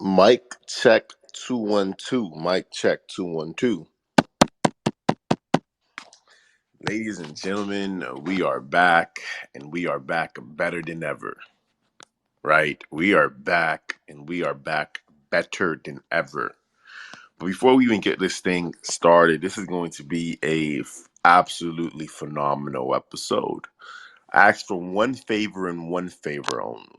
Mic check 212. Mic check 212. Ladies and gentlemen, we are back and we are back better than ever. Right? We are back and we are back better than ever. But before we even get this thing started, this is going to be a absolutely phenomenal episode. I ask for one favor and one favor only.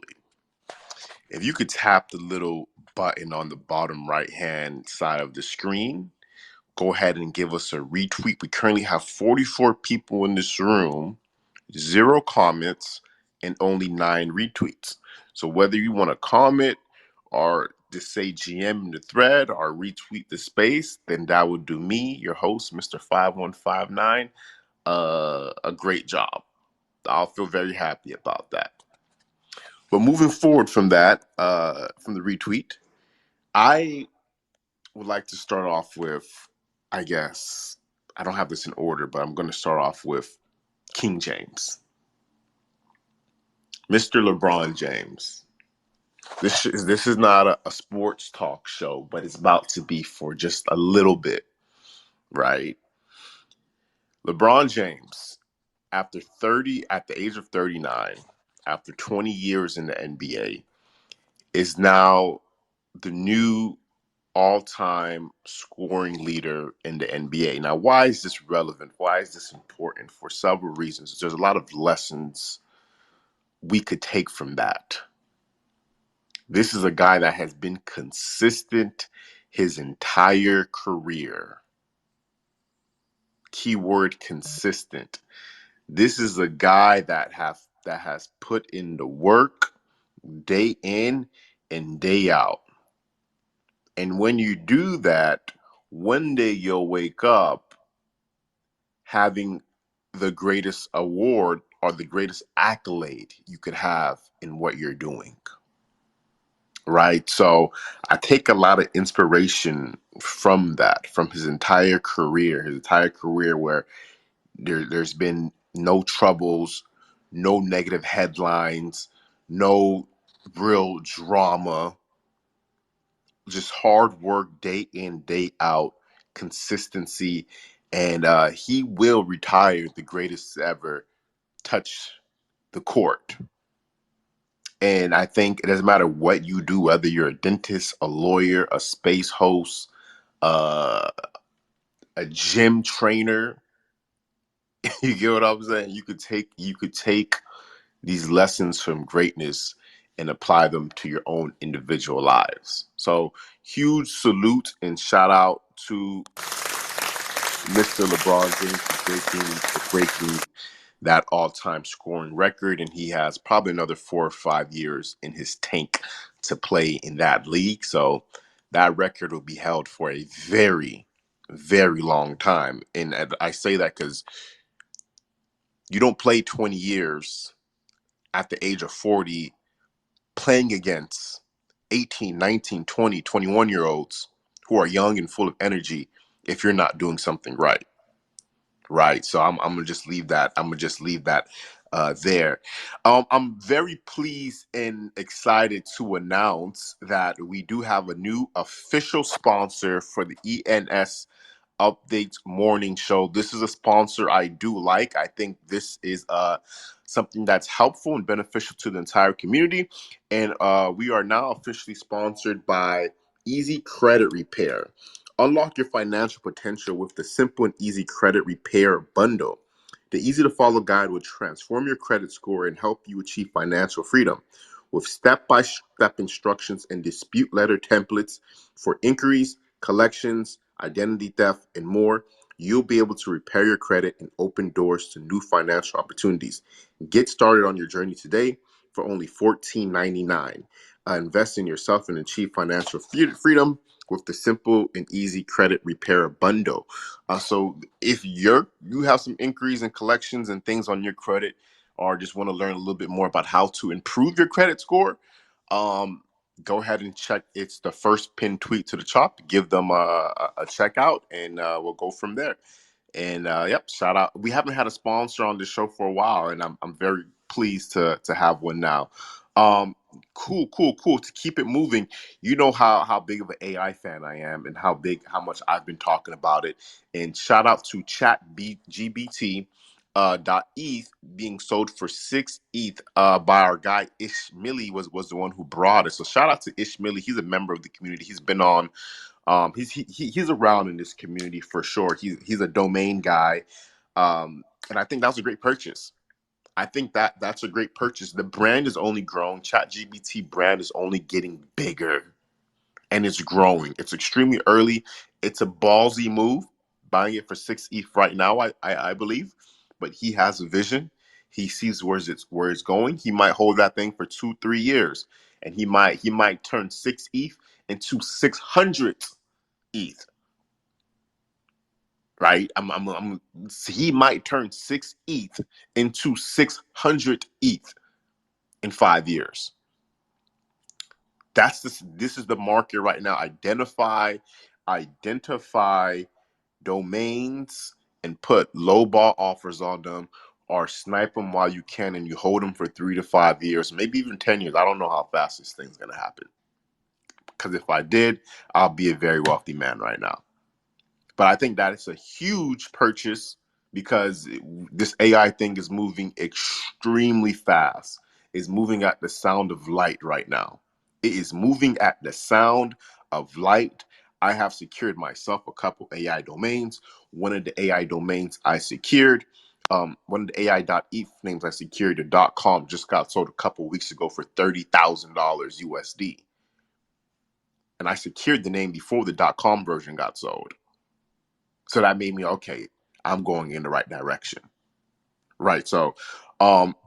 If you could tap the little button on the bottom right hand side of the screen, go ahead and give us a retweet. We currently have 44 people in this room, 0 comments, and only 9 retweets. So whether you want to comment or just say GM in the thread or retweet the space, then that would do me, your host, Mr. 5159, a great job. I'll feel very happy about that. But moving forward from that, from the retweet, I would like to start off with, I guess, I don't have this in order, but I'm going to start off with King James. Mr. LeBron James. This is not a sports talk show, but it's about to be for just a little bit, right? LeBron James, at the age of 39, after 20 years in the NBA, is now the new all-time scoring leader in the NBA. Now, why is this relevant? Why is this important? For several reasons. There's a lot of lessons we could take from that. This is a guy that has been consistent his entire career. Keyword consistent. This is a guy that has put in the work day in and day out. And when you do that, one day you'll wake up having the greatest award or the greatest accolade you could have in what you're doing. Right? So I take a lot of inspiration from that, from his entire career where there's been no troubles, no negative headlines, no real drama, just hard work day in, day out, consistency. And he will retire the greatest ever touch the court. And I think it doesn't matter what you do, whether you're a dentist, a lawyer, a space host, uh, a gym trainer. You get what I'm saying? You could take these lessons from greatness and apply them to your own individual lives. So huge salute and shout out to Mr. LeBron James for breaking that all-time scoring record, and he has probably another 4 or 5 years in his tank to play in that league. So that record will be held for a very, very long time. And I say that because you don't play 20 years at the age of 40 playing against 18, 19, 20, 21-year-olds who are young and full of energy if you're not doing something right. Right. So I'm gonna just leave that. There. I'm very pleased and excited to announce that we do have a new official sponsor for the ENS Updates morning show. This is a sponsor I do like. I think this is something that's helpful and beneficial to the entire community. And we are now officially sponsored by Easy Credit Repair. Unlock your financial potential with the simple and easy credit repair bundle. The easy to follow guide will transform your credit score and help you achieve financial freedom. With step-by-step instructions and dispute letter templates for inquiries, collections, identity theft, and more, you'll be able to repair your credit and open doors to new financial opportunities. Get started on your journey today for only $14.99. Invest in yourself and achieve financial freedom with the simple and easy credit repair bundle. So if you have some inquiries and collections and things on your credit, or just want to learn a little bit more about how to improve your credit score, go ahead and check. It's the first pinned tweet to the top. Give them a check out, and we'll go from there. And yep, shout out. We haven't had a sponsor on the show for a while, and I'm very pleased to have one now. Cool, cool, cool. To keep it moving, you know how big of an AI fan I am, and how much I've been talking about it. And shout out to GBT .eth being sold for 6 ETH by our guy Ishmili was the one who brought it. So shout out to Ishmili. He's a member of the community. He's been on. He's around in this community for sure. He's a domain guy, and I think that was a great purchase. I think that's a great purchase. The brand is only growing. ChatGPT brand is only getting bigger, and it's growing. It's extremely early. It's a ballsy move, buying it for 6 ETH right now. I believe, but he has a vision. He sees where it's going. He might hold that thing for 2-3 years, and he might turn 6 ETH into 600 ETH. Right? He might turn 6 ETH into 600 ETH in 5 years. This is the market right now. Identify domains and put low ball offers on them, or snipe them while you can, and you hold them for 3 to 5 years, maybe even 10 years. I don't know how fast this thing's gonna happen, because if I did, I'll be a very wealthy man right now. But I think that it's a huge purchase, because this AI thing is moving extremely fast. It's moving at the sound of light right now. It is moving at the sound of light. I have secured myself a couple AI domains. One of the AI domains I secured, one of the AI.eth names I secured, the .com, just got sold a couple weeks ago for $30,000 USD. And I secured the name before the .com version got sold. So that made me, okay, I'm going in the right direction. Right. So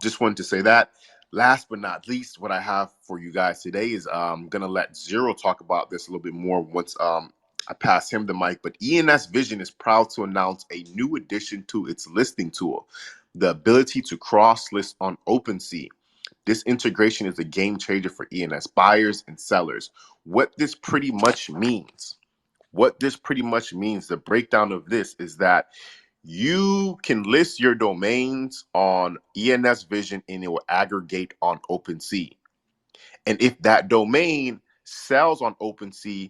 just wanted to say that. Last but not least, what I have for you guys today is I'm going to let Zero talk about this a little bit more once I pass him the mic. But ENS Vision is proud to announce a new addition to its listing tool, the ability to cross-list on OpenSea. This integration is a game changer for ENS buyers and sellers. What this pretty much means, the breakdown of this is that you can list your domains on ENS Vision, and it will aggregate on OpenSea. And if that domain sells on OpenSea,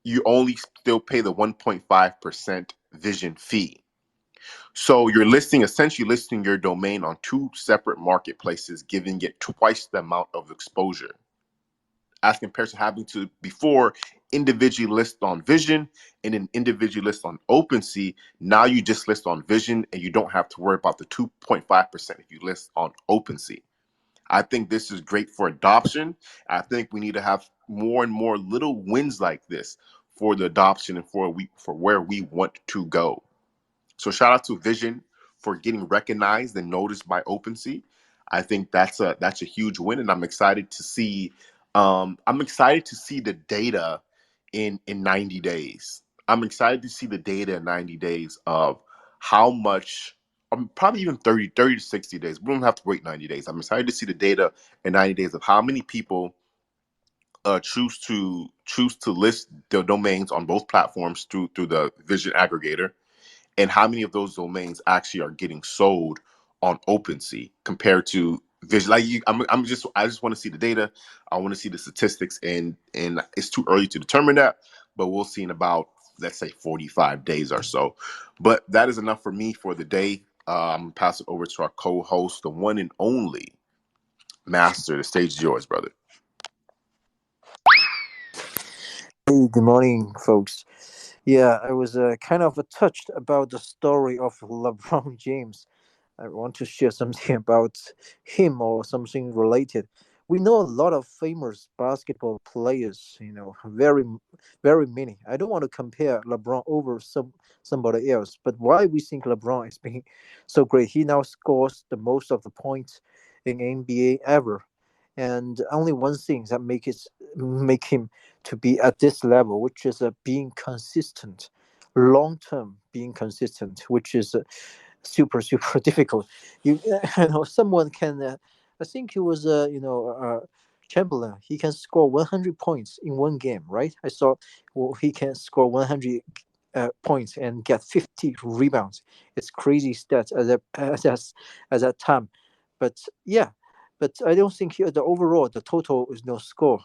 you only still pay the 1.5% Vision fee. So you're essentially listing your domain on two separate marketplaces, giving it twice the amount of exposure, as compared to having to before individually list on Vision and then individually list on OpenSea. Now you just list on Vision, and you don't have to worry about the 2.5% if you list on OpenSea. I think this is great for adoption. I think we need to have more and more little wins like this for the adoption and for where we want to go. So shout out to Vision for getting recognized and noticed by OpenSea. I think that's a huge win, and I'm excited to see. The data in 90 days. I'm excited to see the data in 90 days of how much. Probably even 30 to 60 days. We don't have to wait 90 days. I'm excited to see the data in 90 days of how many people choose to list their domains on both platforms through the Vision aggregator, and how many of those domains actually are getting sold on OpenSea compared to Vision. I just want to see the data. I want to see the statistics, and it's too early to determine that, but we'll see in about, let's say, 45 days or so. But that is enough for me for the day. Pass it over to our co-host, the one and only Master. The stage is yours, brother. Hey, good morning, folks. Yeah, I was kind of touched about the story of LeBron James. I want to share something about him or something related. We know a lot of famous basketball players, very many. I don't want to compare LeBron over somebody else, but why we think LeBron is being so great? He now scores the most of the points in NBA ever, and only one thing that make him to be at this level, which is being consistent, long term being consistent, which is super difficult. You, you know, someone can. I think he was Chamberlain. He can score 100 points in one game, right? I saw he can score 100 points and get 50 rebounds. It's crazy stats at that time, but yeah. but I don't think the overall the total is no score.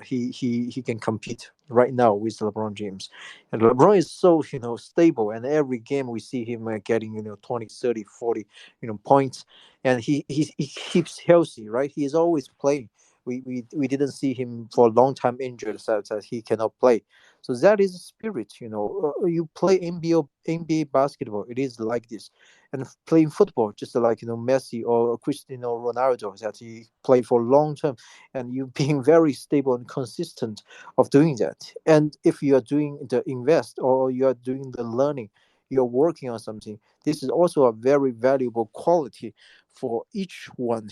He can compete right now with LeBron James, and LeBron is so stable, and every game we see him getting 20, 30, 40 points, and he keeps healthy, right? He is always playing. We didn't see him for a long time injured, so that he cannot play. So that is spirit. You play NBA basketball, it is like this, and playing football, just like Messi or Cristiano Ronaldo, that he play for long term, and you being very stable and consistent of doing that. And if you are doing the invest or you are doing the learning, you're working on something. This is also a very valuable quality for each one,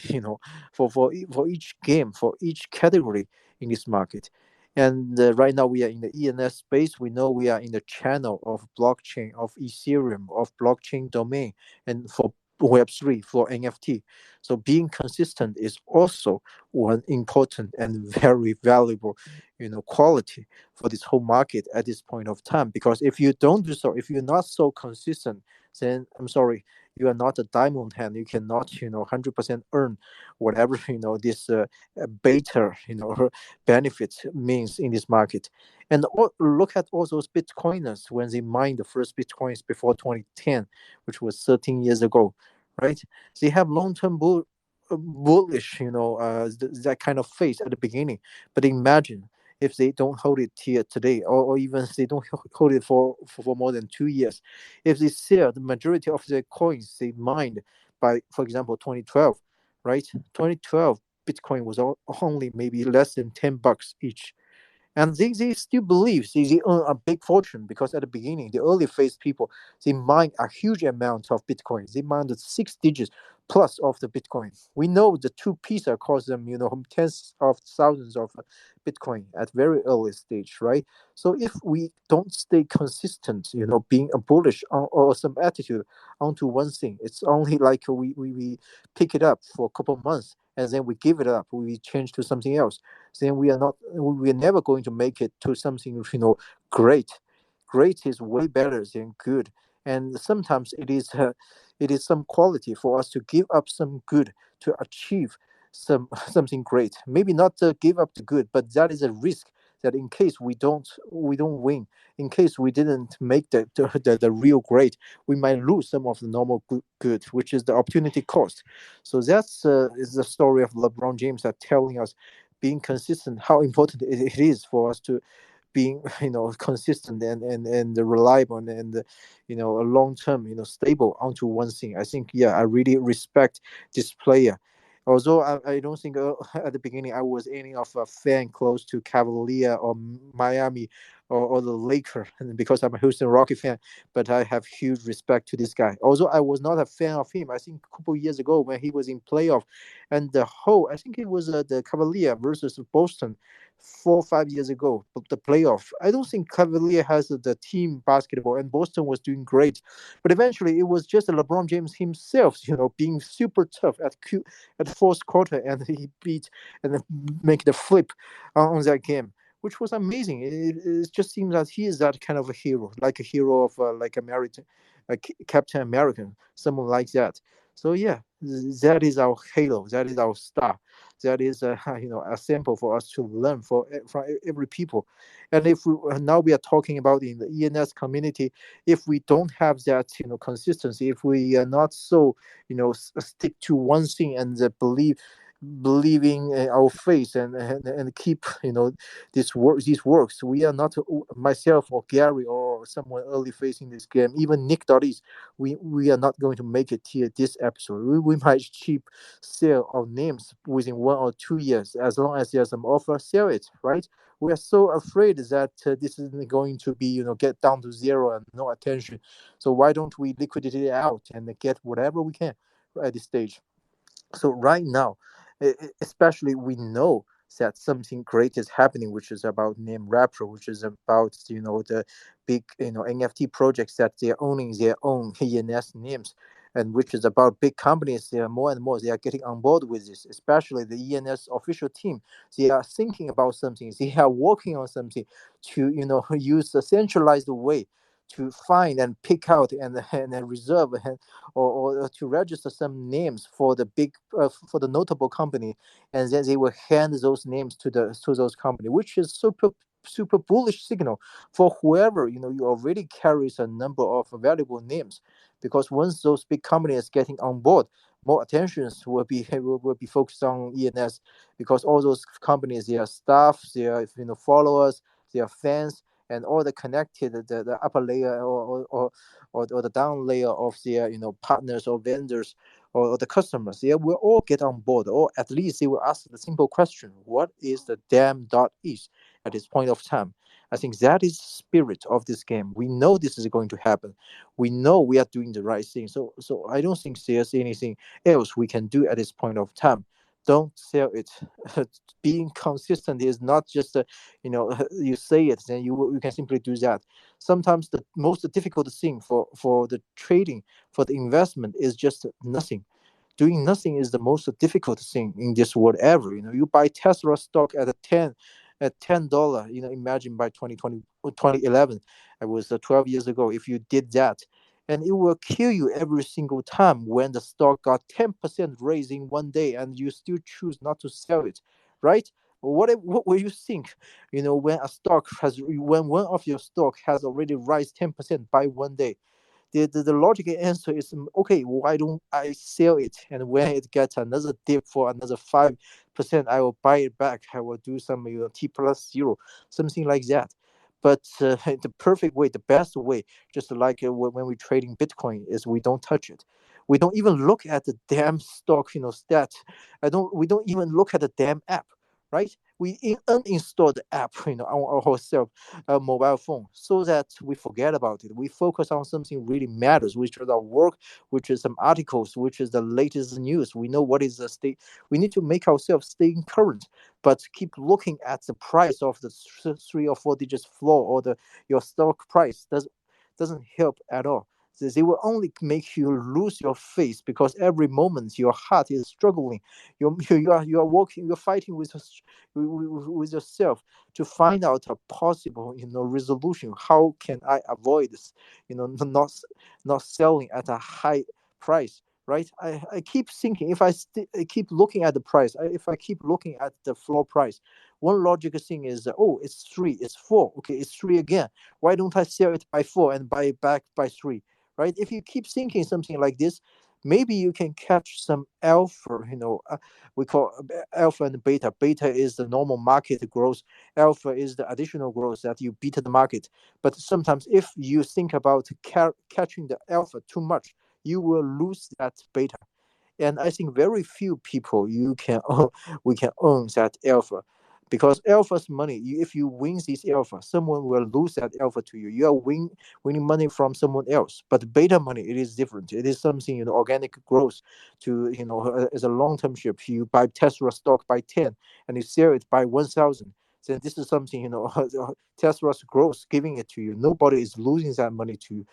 for each game, for each category in this market. And right now we are in the ENS space. We know we are in the channel of blockchain, of Ethereum, of blockchain domain, and for Web3, for NFT. So being consistent is also one important and very valuable, quality for this whole market at this point of time. Because if you don't do so, if you're not so consistent, then I'm sorry, you are not a diamond hand. You cannot, 100% earn whatever, this beta, benefit means in this market. And look at all those Bitcoiners when they mined the first Bitcoins before 2010, which was 13 years ago, right? They have long-term bullish, that kind of phase at the beginning. But imagine if they don't hold it here today, or even if they don't hold it for more than 2 years, if they sell the majority of their coins they mined by, for example, 2012, right? 2012 Bitcoin was only maybe less than $10 each, and they still believe they earn a big fortune because at the beginning, the early phase people, they mine a huge amount of Bitcoin. They mined the 6 digits plus of the Bitcoin. We know the two pieces cost them, tens of thousands of Bitcoin at very early stage, right? So if we don't stay consistent, being a bullish or some attitude onto one thing, it's only like we pick it up for a couple of months and then we give it up, we change to something else, then we are never going to make it to something great. Great is way better than good, and sometimes it is some quality for us to give up some good to achieve something great. Maybe not to give up the good, but that is a risk, that in case we don't win, in case we didn't make the real great, we might lose some of the normal good, which is the opportunity cost. So that's is the story of LeBron James that telling us being consistent, how important it is for us to being consistent and reliable and a long term stable onto one thing. I think, yeah, I really respect this player. Although I don't think at the beginning I was any of a fan close to Cavalier or Miami or the Laker, and because I'm a Houston Rocky fan, but I have huge respect to this guy. Although I was not a fan of him, I think a couple years ago when he was in playoff, and I think it was the Cavalier versus Boston 4 or 5 years ago, but the playoff. I don't think Cavalier has the team basketball, and Boston was doing great, but eventually it was just LeBron James himself, being super tough at fourth quarter, and he beat and then make the flip on that game, which was amazing. It just seems that he is that kind of a hero, like a hero of like American, like Captain American, someone like that. So yeah, that is our halo. That is our star. That is a sample for us to learn from every people. And if we now we are talking about in the ENS community, if we don't have that consistency, if we are not so stick to one thing and believing our faith and keep these works, we are not myself or Gary or someone early facing this game, even Nick.eth, we are not going to make it here this episode. We might cheap sell our names within 1 or 2 years, as long as there's some offer, sell it, right? We are so afraid that this isn't going to be get down to zero and no attention. So why don't we liquidate it out and get whatever we can at this stage? So right now, especially we know that something great is happening, which is about name rapper, which is about the big NFT projects that they're owning their own ENS names, and which is about big companies. They are more and more they are getting on board with this, especially the ENS official team. They are thinking about something, they are working on something to use a centralized way to find and pick out and reserve or to register some names for the big for the notable company, and then they will hand those names to those company, which is super bullish signal for whoever you already carries a number of valuable names, because once those big companies getting on board, more attentions will be focused on ENS, because all those companies, their staff, their followers, their fans, and all the connected the upper layer or the down layer of their partners or vendors or the customers, they will all get on board, or at least they will ask the simple question: what is the damn.eth at this point of time? I think that is the spirit of this game. We know this is going to happen. We know we are doing the right thing. So I don't think there's anything else we can do at this point of time. Don't sell it. Being consistent is not just you say it, then you can simply do that. Sometimes the most difficult thing for the trading, for the investment, is just nothing. Doing nothing is the most difficult thing in this world ever. You buy Tesla stock at $10. Imagine by 2020 or 2011, it was 12 years ago. If you did that, and it will kill you every single time when the stock got 10% raise in one day and you still choose not to sell it, right? What will you think? When when one of your stock has already rise 10% by one day, the logical answer is, okay, why don't I sell it? And when it gets another dip for another 5%, I will buy it back. I will do some T plus zero, something like that. But the perfect way, the best way, just like when we trading Bitcoin, is we don't touch it. We don't even look at the damn stock, stat. We don't even look at the damn app, right? We uninstall the app, on ourselves mobile phone, so that we forget about it. We focus on something really matters, which is our work, which is some articles, which is the latest news. We know what is the state. We need to make ourselves staying current, but keep looking at the price of the 3 or 4 digits floor, or the your stock price doesn't help at all. They will only make you lose your faith, because every moment your heart is struggling. You are working, you're fighting with yourself to find out a possible resolution. How can I avoid this? Not selling at a high price, right? I keep thinking, if I keep looking at the price, if I keep looking at the floor price, one logical thing is, oh, it's 3, it's 4, okay, it's 3 again. Why don't I sell it by 4 and buy it back by 3? Right? If you keep thinking something like this, maybe you can catch some alpha. We call alpha and beta. Beta is the normal market growth. Alpha is the additional growth that you beat the market. But sometimes, if you think about catching the alpha too much, you will lose that beta. And I think very few people you can we can own that alpha, because alpha's money. If you win this alpha, someone will lose that alpha to you. You are winning money from someone else. But beta money, it is different. It is something organic growth to as a long term ship. You buy Tesla stock by 10 and you sell it by 1,000. Then this is something Tesla's growth giving it to you. Nobody is losing that money to you.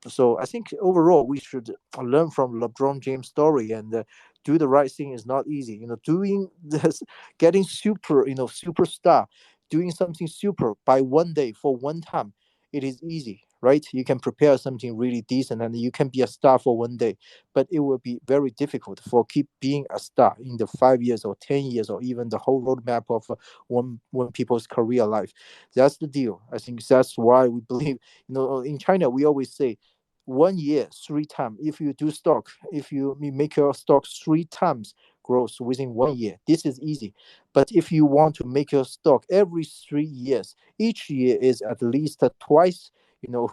So I think overall we should learn from LeBron James' story, and do the right thing is not easy. Doing this, getting superstar, doing something super by one day for one time, it is easy, right? You can prepare something really decent and you can be a star for one day, but it will be very difficult for keep being a star in the 5 years or 10 years or even the whole roadmap of one people's career life. That's the deal. I think that's why we believe. In China, we always say 1 year, 3 times. If you do stock, if you make your stock 3 times growth within 1 year, this is easy. But if you want to make your stock every 3 years, each year is at least twice,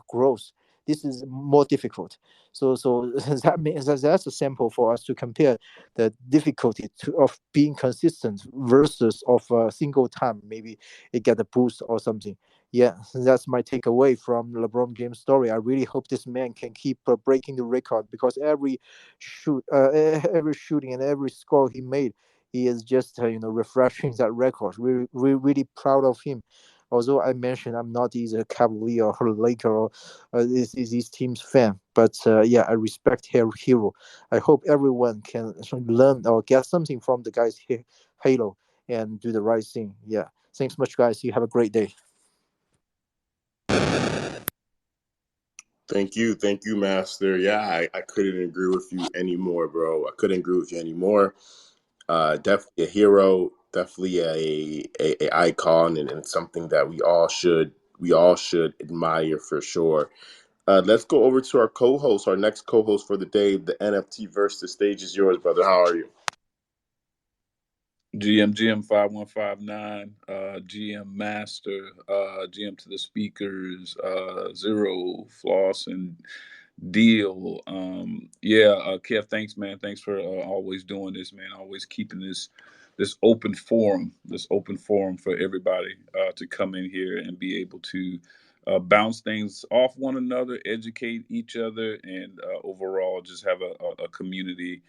growth. This is more difficult. So that means that's a sample for us to compare the difficulty of being consistent versus of a single time. Maybe it get a boost or something. Yeah, that's my takeaway from LeBron James' story. I really hope this man can keep breaking the record, because every shooting and every score he made, he is just refreshing that record. Really proud of him. Although I mentioned I'm not either Cavalier or Laker or these teams fan, but yeah, I respect her hero. I hope everyone can learn or get something from the guy's halo and do the right thing. Yeah, thanks much, guys. You have a great day. Thank you, Master. Yeah, I couldn't agree with you anymore, bro. I couldn't agree with you anymore. Definitely a hero, definitely a icon, and something that we all should admire for sure. Let's go over to our co-host, our next co-host for the day, the NFT verse. The stage is yours, brother. How are you? GM 5159, GM Master, GM to the speakers, Zero, Floss, and Deal. Kev, thanks, man. Thanks for always doing this, man. Always keeping this open forum for everybody to come in here and be able to bounce things off one another, educate each other, and overall just have a community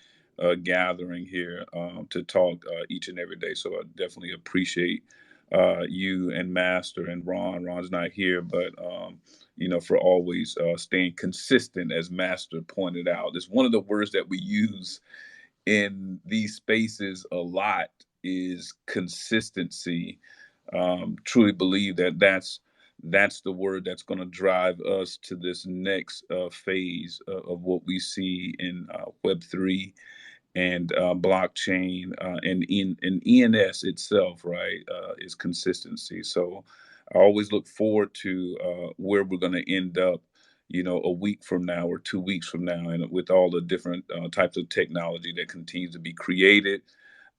gathering here to talk each and every day. So I definitely appreciate you and Master and Ron. Ron's not here, but for always staying consistent, as Master pointed out. It's one of the words that we use in these spaces a lot is consistency. Truly believe that that's the word that's going to drive us to this next phase of what we see in Web3 and blockchain and ENS itself, right, is consistency. So I always look forward to where we're going to end up, a week from now or 2 weeks from now, and with all the different types of technology that continues to be created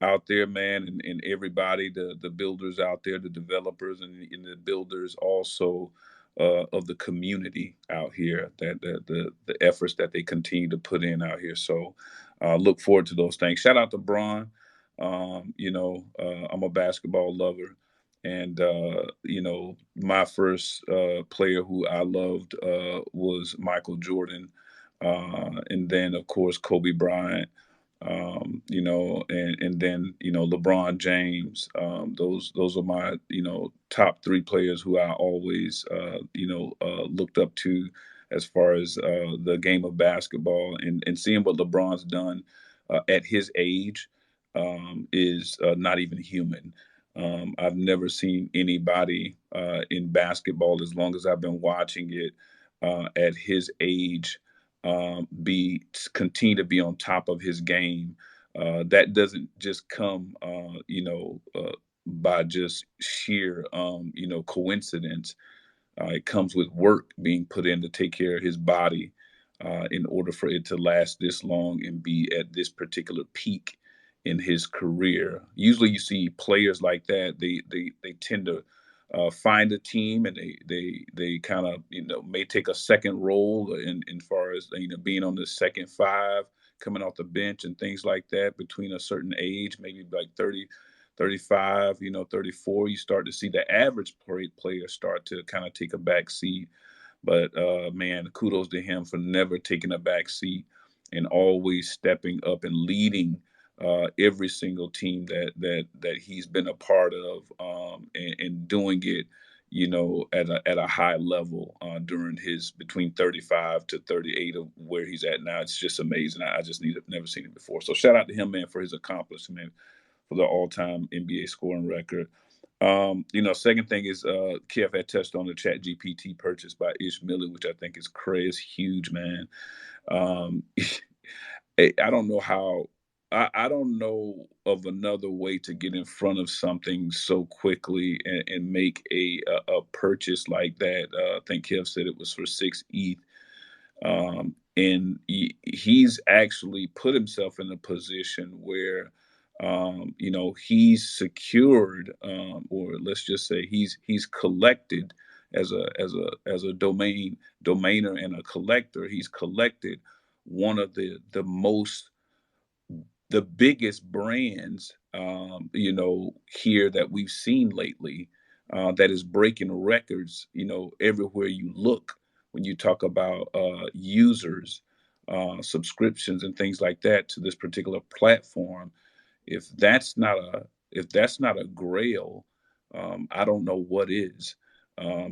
out there, man, and everybody, the builders out there, the developers and the builders also of the community out here, that the efforts that they continue to put in out here. So look forward to those things. Shout out to Bron. I'm a basketball lover. And my first player who I loved was Michael Jordan, and then of course Kobe Bryant, and then LeBron James. Those are my top three players who I always looked up to as far as the game of basketball, and seeing what LeBron's done at his age is not even human. I've never seen anybody in basketball, as long as I've been watching it, at his age, be continue to be on top of his game. That doesn't just come, by just sheer, coincidence. It comes with work being put in to take care of his body in order for it to last this long and be at this particular peak in his career. Usually, you see players like that. They tend to find a team, and they kind of may take a second role in far as being on the second five, coming off the bench and things like that between a certain age, maybe like 30, 35, 34. You start to see the average player start to kind of take a back seat. But man, kudos to him for never taking a back seat and always stepping up and leading every single team that he's been a part of, and doing it, at a high level during his between 35 to 38 of where he's at now. It's just amazing. I just never seen it before. So shout out to him, man, for his accomplishment for the all-time NBA scoring record. Second thing is Kev had touched on the Chat GPT purchase by Ish Millie, which I think is crazy. It's huge, man. Um, I don't know how. I don't know of another way to get in front of something so quickly and make a purchase like that. I think Kev said it was for 6 ETH, and he's actually put himself in a position where he's secured, or let's just say he's collected as a domainer and a collector. He's collected one of the biggest brands, here that we've seen lately, that is breaking records, everywhere you look when you talk about users, subscriptions, and things like that to this particular platform. If that's not a grail, I don't know what is,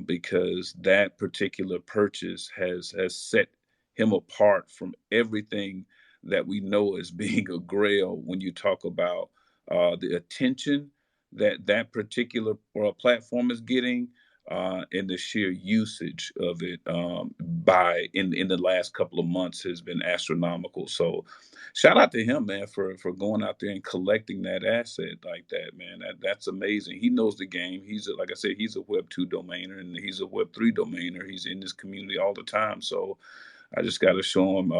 because that particular purchase has set him apart from everything that we know as being a grail when you talk about the attention that particular platform is getting, and the sheer usage of it by in the last couple of months has been astronomical. So shout out to him, man, for going out there and collecting that asset like that, man. That's amazing. He knows the game. Like I said, he's a Web 2 domainer and he's a Web 3 domainer. He's in this community all the time. So I just got to show him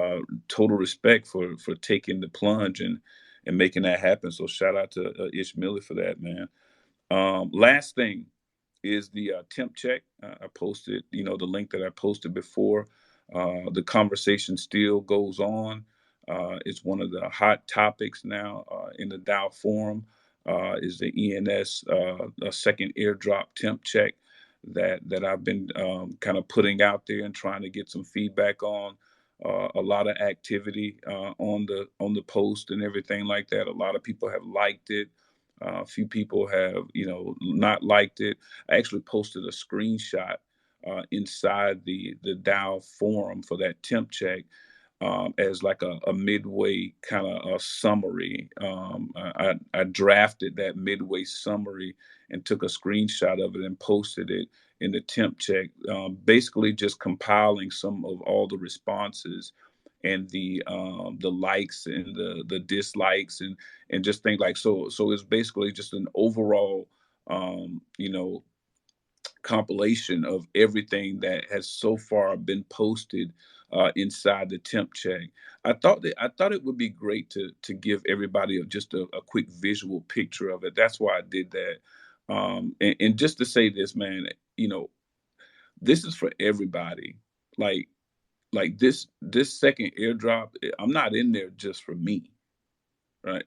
total respect for taking the plunge and making that happen. So shout out to Ish Millie for that, man. Last thing is the temp check. I posted, the link that I posted before. The conversation still goes on. It's one of the hot topics now in the Dow forum. Is the ENS a second airdrop temp check that I've been kind of putting out there and trying to get some feedback on. A lot of activity on the post and everything like that. A lot of people have liked it. A few people have, not liked it. I actually posted a screenshot inside the Dow forum for that temp check as like a midway kind of a summary. I drafted that midway summary and took a screenshot of it and posted it in the temp check, basically just compiling some of all the responses and the likes and the dislikes and just things like so it's basically just an overall you know compilation of everything that has so far been posted inside the temp check. I thought it would be great to give everybody just a quick visual picture of it. That's why I did that. And just to say this, man, you know, this is for everybody. Like this second airdrop, I'm not in there just for me, right?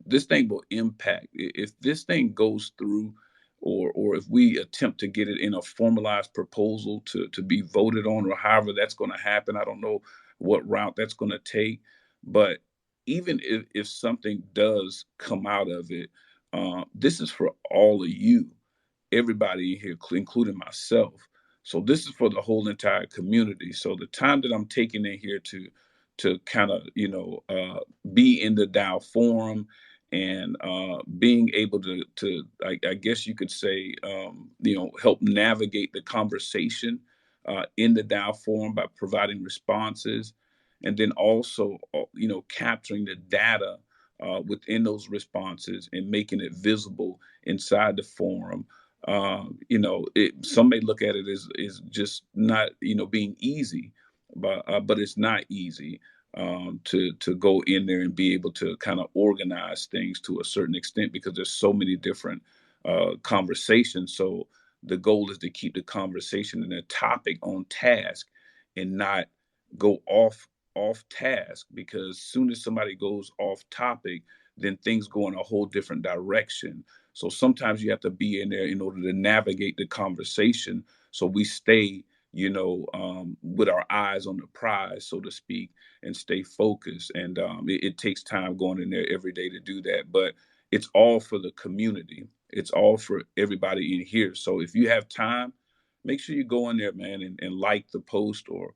This thing will impact if this thing goes through, or if we attempt to get it in a formalized proposal to be voted on, or however that's going to happen. I don't know what route that's going to take, but even if something does come out of it, this is for all of you, everybody in here, including myself. So this is for the whole entire community. So the time that I'm taking in here to kind of be in the Dow forum and being able to I guess you could say help navigate the conversation in the Dow forum by providing responses, and then also capturing the data within those responses and making it visible inside the forum. Some may look at it as is just not being easy, but it's not easy to go in there and be able to kind of organize things to a certain extent, because there's so many different conversations. So the goal is to keep the conversation and the topic on task and not go off task, because soon as somebody goes off topic, then things go in a whole different direction. So sometimes you have to be in there in order to navigate the conversation, so we stay with our eyes on the prize, so to speak, and stay focused. And it takes time going in there every day to do that, but it's all for the community. It's all for everybody in here. So if you have time, make sure you go in there, man, and like the post, or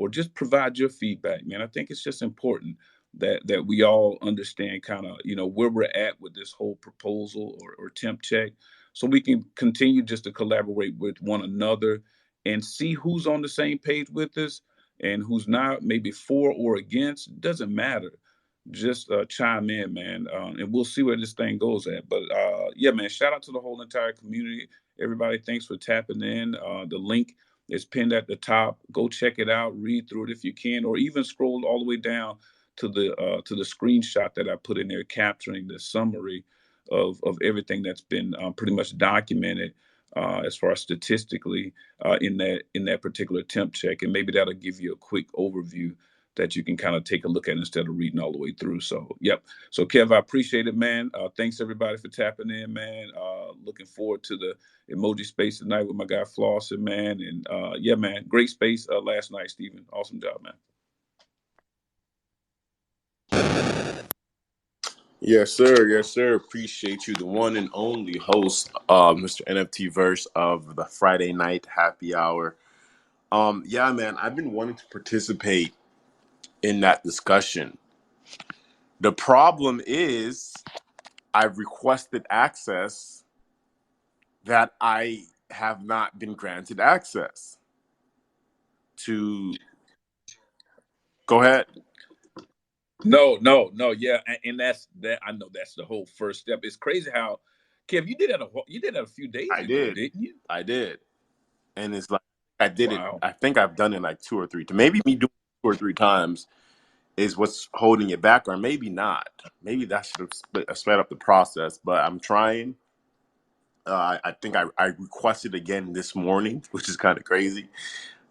just provide your feedback, man. I think it's just important that we all understand kind of where we're at with this whole proposal or temp check, so we can continue just to collaborate with one another and see who's on the same page with us and who's not, maybe for or against. It doesn't matter. Just chime in, man, and we'll see where this thing goes at. But yeah, man, shout out to the whole entire community. Everybody, thanks for tapping in. The link is pinned at the top. Go check it out, read through it if you can, or even scroll all the way down to the screenshot that I put in there, capturing the summary of everything that's been pretty much documented as far as statistically in that particular temp check, and maybe that'll give you a quick overview that you can kind of take a look at instead of reading all the way through. So, yep. So, Kev, I appreciate it, man. Thanks everybody for tapping in, man. Looking forward to the emoji space tonight with my guy Flossin, man. And yeah, man, great space last night, Stephen. Awesome job, man. Yes, sir. Yes, sir. Appreciate you, the one and only host, Mr. NFT Verse of the Friday Night Happy Hour. Yeah, man, I've been wanting to participate in that discussion. The problem is, I've requested access that I have not been granted access to. Go ahead. No. Yeah, and that's that. I know that's the whole first step. It's crazy how, Kev, you did that a few days I ago, did. didn't you? I did. And it's like I did it. Wow. I think I've done it like two or three. Maybe me doing it 2 or 3 times is what's holding it back, or maybe not. Maybe that should have sped up the process. But I'm trying. I think I requested again this morning, which is kind of crazy.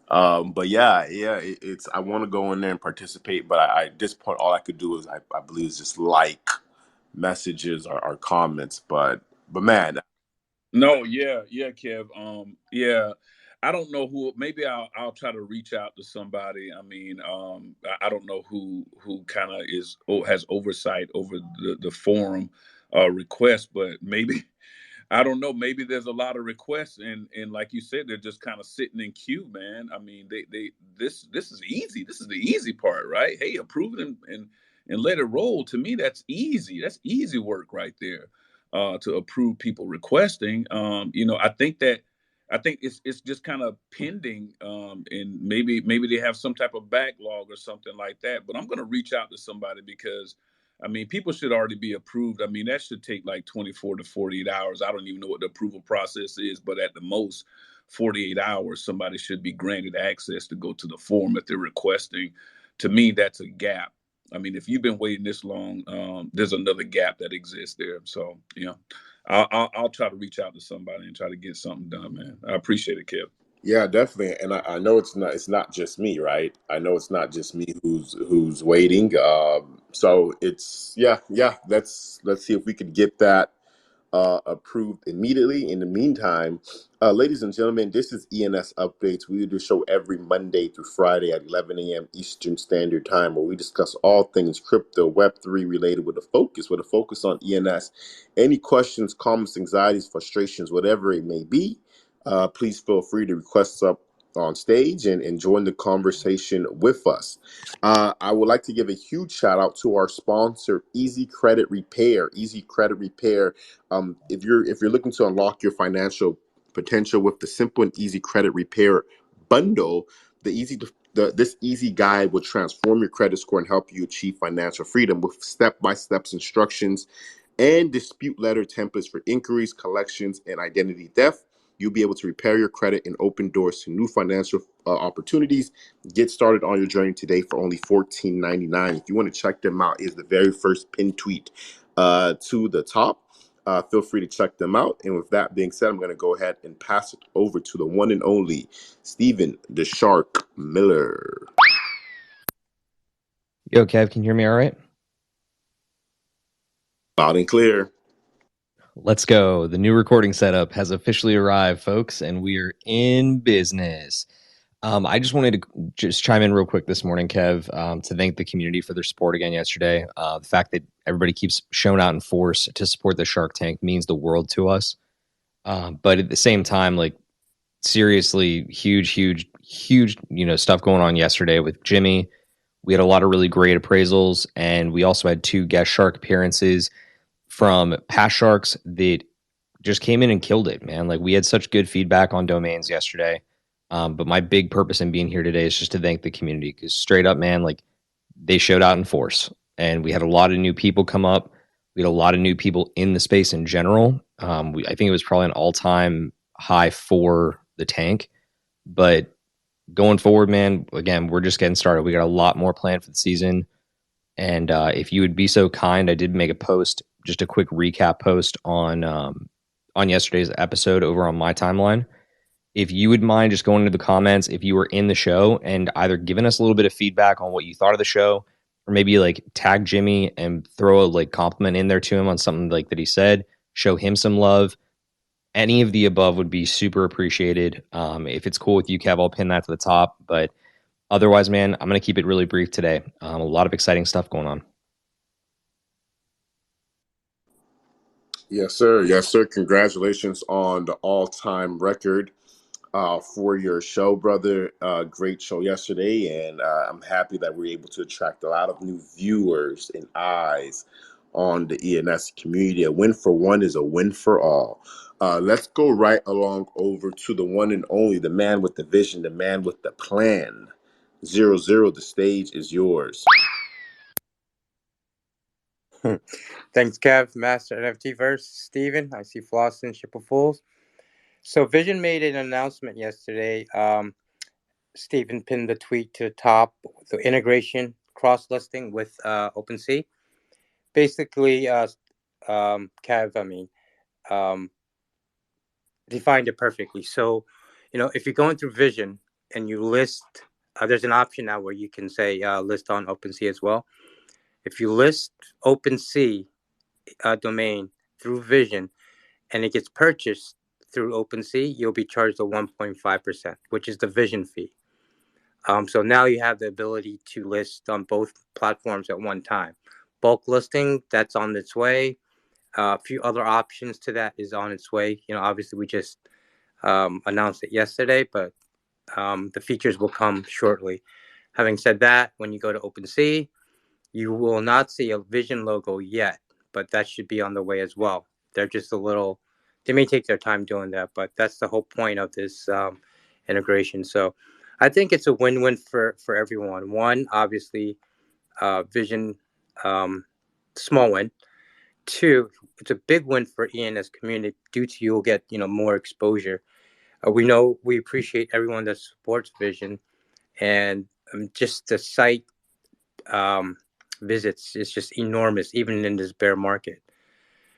But yeah, it's I want to go in there and participate, but at this point, all I could do is I believe is just like messages or comments. But man, No, yeah, Kev. Yeah, I don't know who. Maybe I'll try to reach out to somebody. I mean, I don't know who kind of has oversight over the forum request, but maybe I don't know. Maybe there's a lot of requests, and like you said, they're just kind of sitting in queue, man. I mean, they this is easy. This is the easy part, right? Hey, approve it and let it roll. To me, that's easy. That's easy work right there. To approve people requesting. I think it's just kind of pending, and maybe they have some type of backlog or something like that. But I'm going to reach out to somebody because I mean, people should already be approved. I mean, that should take like 24 to 48 hours. I don't even know what the approval process is, but at the most, 48 hours, somebody should be granted access to go to the forum if they're requesting. To me, that's a gap. I mean, if you've been waiting this long, there's another gap that exists there. So, I'll try to reach out to somebody and try to get something done, man. I appreciate it, Kev. yeah, definitely. And I know it's not just me, right? I know it's not just me who's waiting. So it's yeah. Let's see if we could get that approved immediately. In the meantime, ladies and gentlemen, this is ENS Updates. We do a show every Monday through Friday at 11 a.m. Eastern Standard Time, where we discuss all things crypto, Web3 related with a focus on ENS. Any questions, comments, anxieties, frustrations, whatever it may be, please feel free to request up on stage and join the conversation with us. I would like to give a huge shout out to our sponsor, Easy Credit Repair. Easy Credit Repair. If you're looking to unlock your financial potential with the simple and easy credit repair bundle, this easy guide will transform your credit score and help you achieve financial freedom with step-by-step instructions and dispute letter templates for inquiries, collections, and identity theft. You'll be able to repair your credit and open doors to new financial opportunities. Get started on your journey today for only $14.99. If you want to check them out, is the very first pin tweet to the top. Feel free to check them out. And with that being said, I'm going to go ahead and pass it over to the one and only Stephen the Shark Miller. Yo, Kev, can you hear me all right? Loud and clear. Let's go. The new recording setup has officially arrived, folks, and we are in business. I just wanted to just chime in real quick this morning, Kev, to thank the community for their support again yesterday. The fact that everybody keeps showing out in force to support the Shark Tank means the world to us. But at the same time, like seriously, huge, stuff going on yesterday with Jimmy. We had a lot of really great appraisals, and we also had 2 guest shark appearances from past sharks that just came in and killed it, man. Like we had such good feedback on domains yesterday. But my big purpose in being here today is just to thank the community because straight up, man, like they showed out in force, and we had a lot of new people come up. We had a lot of new people in the space in general. I think it was probably an all-time high for the tank. But going forward, man, again, we're just getting started. We got a lot more planned for the season. And if you would be so kind, I did make a post, just a quick recap post on yesterday's episode over on my timeline. If you would mind just going into the comments, if you were in the show, and either giving us a little bit of feedback on what you thought of the show, or maybe like tag Jimmy and throw a like compliment in there to him on something like that he said, show him some love. Any of the above would be super appreciated. If it's cool with you, Kev, I'll pin that to the top. But otherwise, man, I'm going to keep it really brief today. A lot of exciting stuff going on. Yes, sir. Yes, sir. Congratulations on the all-time record for your show, brother. Great show yesterday, and I'm happy that we're able to attract a lot of new viewers and eyes on the ENS community. A win for one is a win for all. Let's go right along over to the one and only, the man with the vision, the man with the plan. 00, the stage is yours. Thanks, Kev. Master NFT verse, Steven. I see Flossin, Ship of Fools. So Vision made an announcement yesterday. Steven pinned the tweet to the top, the integration cross-listing with OpenSea. Basically, Kev, um, defined it perfectly. So, if you're going through Vision and you list, there's an option now where you can say list on OpenSea as well. If you list OpenSea domain through Vision and it gets purchased through OpenSea, you'll be charged a 1.5%, which is the Vision fee. So now you have the ability to list on both platforms at one time. Bulk listing, that's on its way. A few other options to that is on its way. Obviously we just announced it yesterday, but the features will come shortly. Having said that, when you go to OpenSea, you will not see a Vision logo yet, but that should be on the way as well. They're just they may take their time doing that, but that's the whole point of this integration. So I think it's a win-win for everyone. One, obviously, Vision, small win. Two, it's a big win for ENS community due to you'll get more exposure. We appreciate everyone that supports Vision, and just the site visits is just enormous, even in this bear market.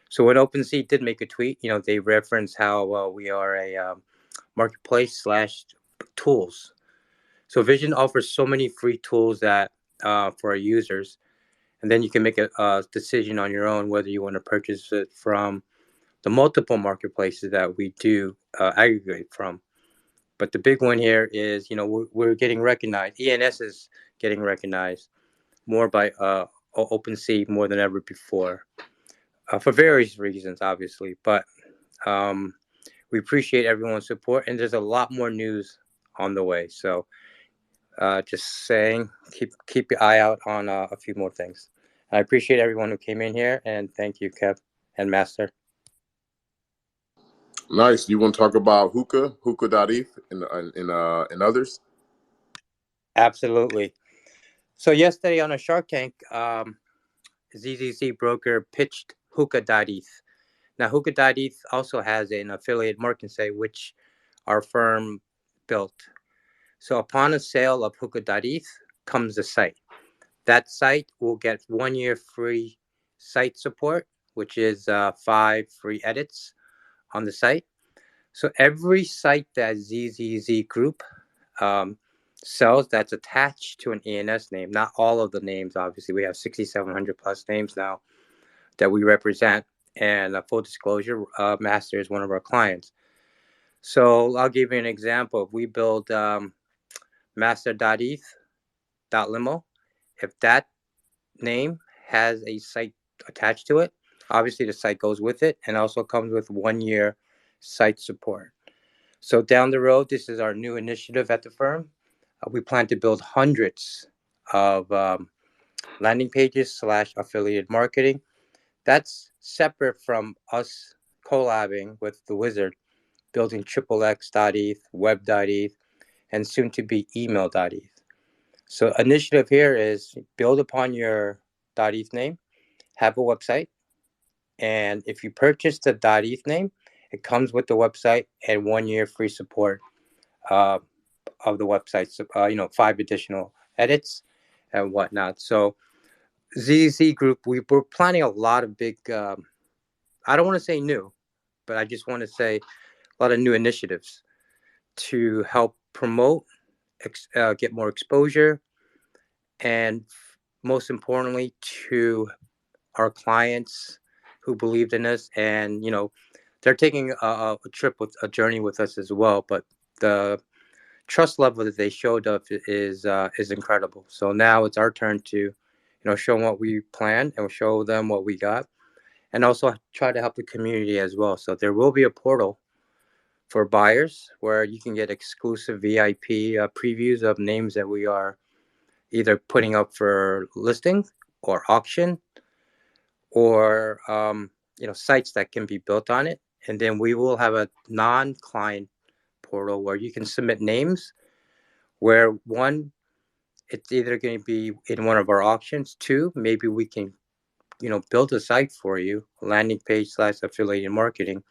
So when OpenSea did make a tweet, they reference how we are a marketplace slash tools. So Vision offers so many free tools that for our users, and then you can make a decision on your own whether you want to purchase it from the multiple marketplaces that we do aggregate from. But the big one here is, we're getting recognized. ENS is getting recognized more by OpenSea more than ever before, for various reasons, obviously. But we appreciate everyone's support, and there's a lot more news on the way. So just saying, keep your eye out on a few more things. I appreciate everyone who came in here, and thank you, Kev and Master. Nice. You want to talk about hookah.eth, and others? Absolutely. So yesterday on a Shark Tank, ZZZ broker pitched hookah.eth. Now, hookah.eth also has an affiliate marketing site, which our firm built. So upon a sale of hookah.eth comes the site. That site will get 1 year free site support, which is 5 free edits on the site. So every site that ZZZ Group sells that's attached to an ENS name, not all of the names, obviously. We have 6,700 plus names now that we represent. And full disclosure, Master is one of our clients. So I'll give you an example. If we build master.eth.limo, if that name has a site attached to it, obviously the site goes with it and also comes with 1 year site support. So down the road, this is our new initiative at the firm. We plan to build hundreds of landing pages / affiliate marketing. That's separate from us collabing with the Wizard, building XXX.eth, web.eth, and soon to be email.eth. So initiative here is build upon your .eth name, have a website, and if you purchase the .eth name, it comes with the website and 1 year free support of the website. So, 5 additional edits and whatnot. So ZZ Group, we're planning a lot of big, I don't want to say new, but I just want to say a lot of new initiatives to help promote, get more exposure, and most importantly, to our clients who believed in us. And, they're taking a journey with us as well. But the trust level that they showed up is incredible. So now it's our turn to, show them what we planned and show them what we got, and also try to help the community as well. So there will be a portal for buyers where you can get exclusive VIP previews of names that we are either putting up for listing or auction, or sites that can be built on it. and then we will have a non-client portal where you can submit names. Where one, it's either going to be in one of our auctions. Two, maybe we can, build a site for you, landing page / affiliate marketing,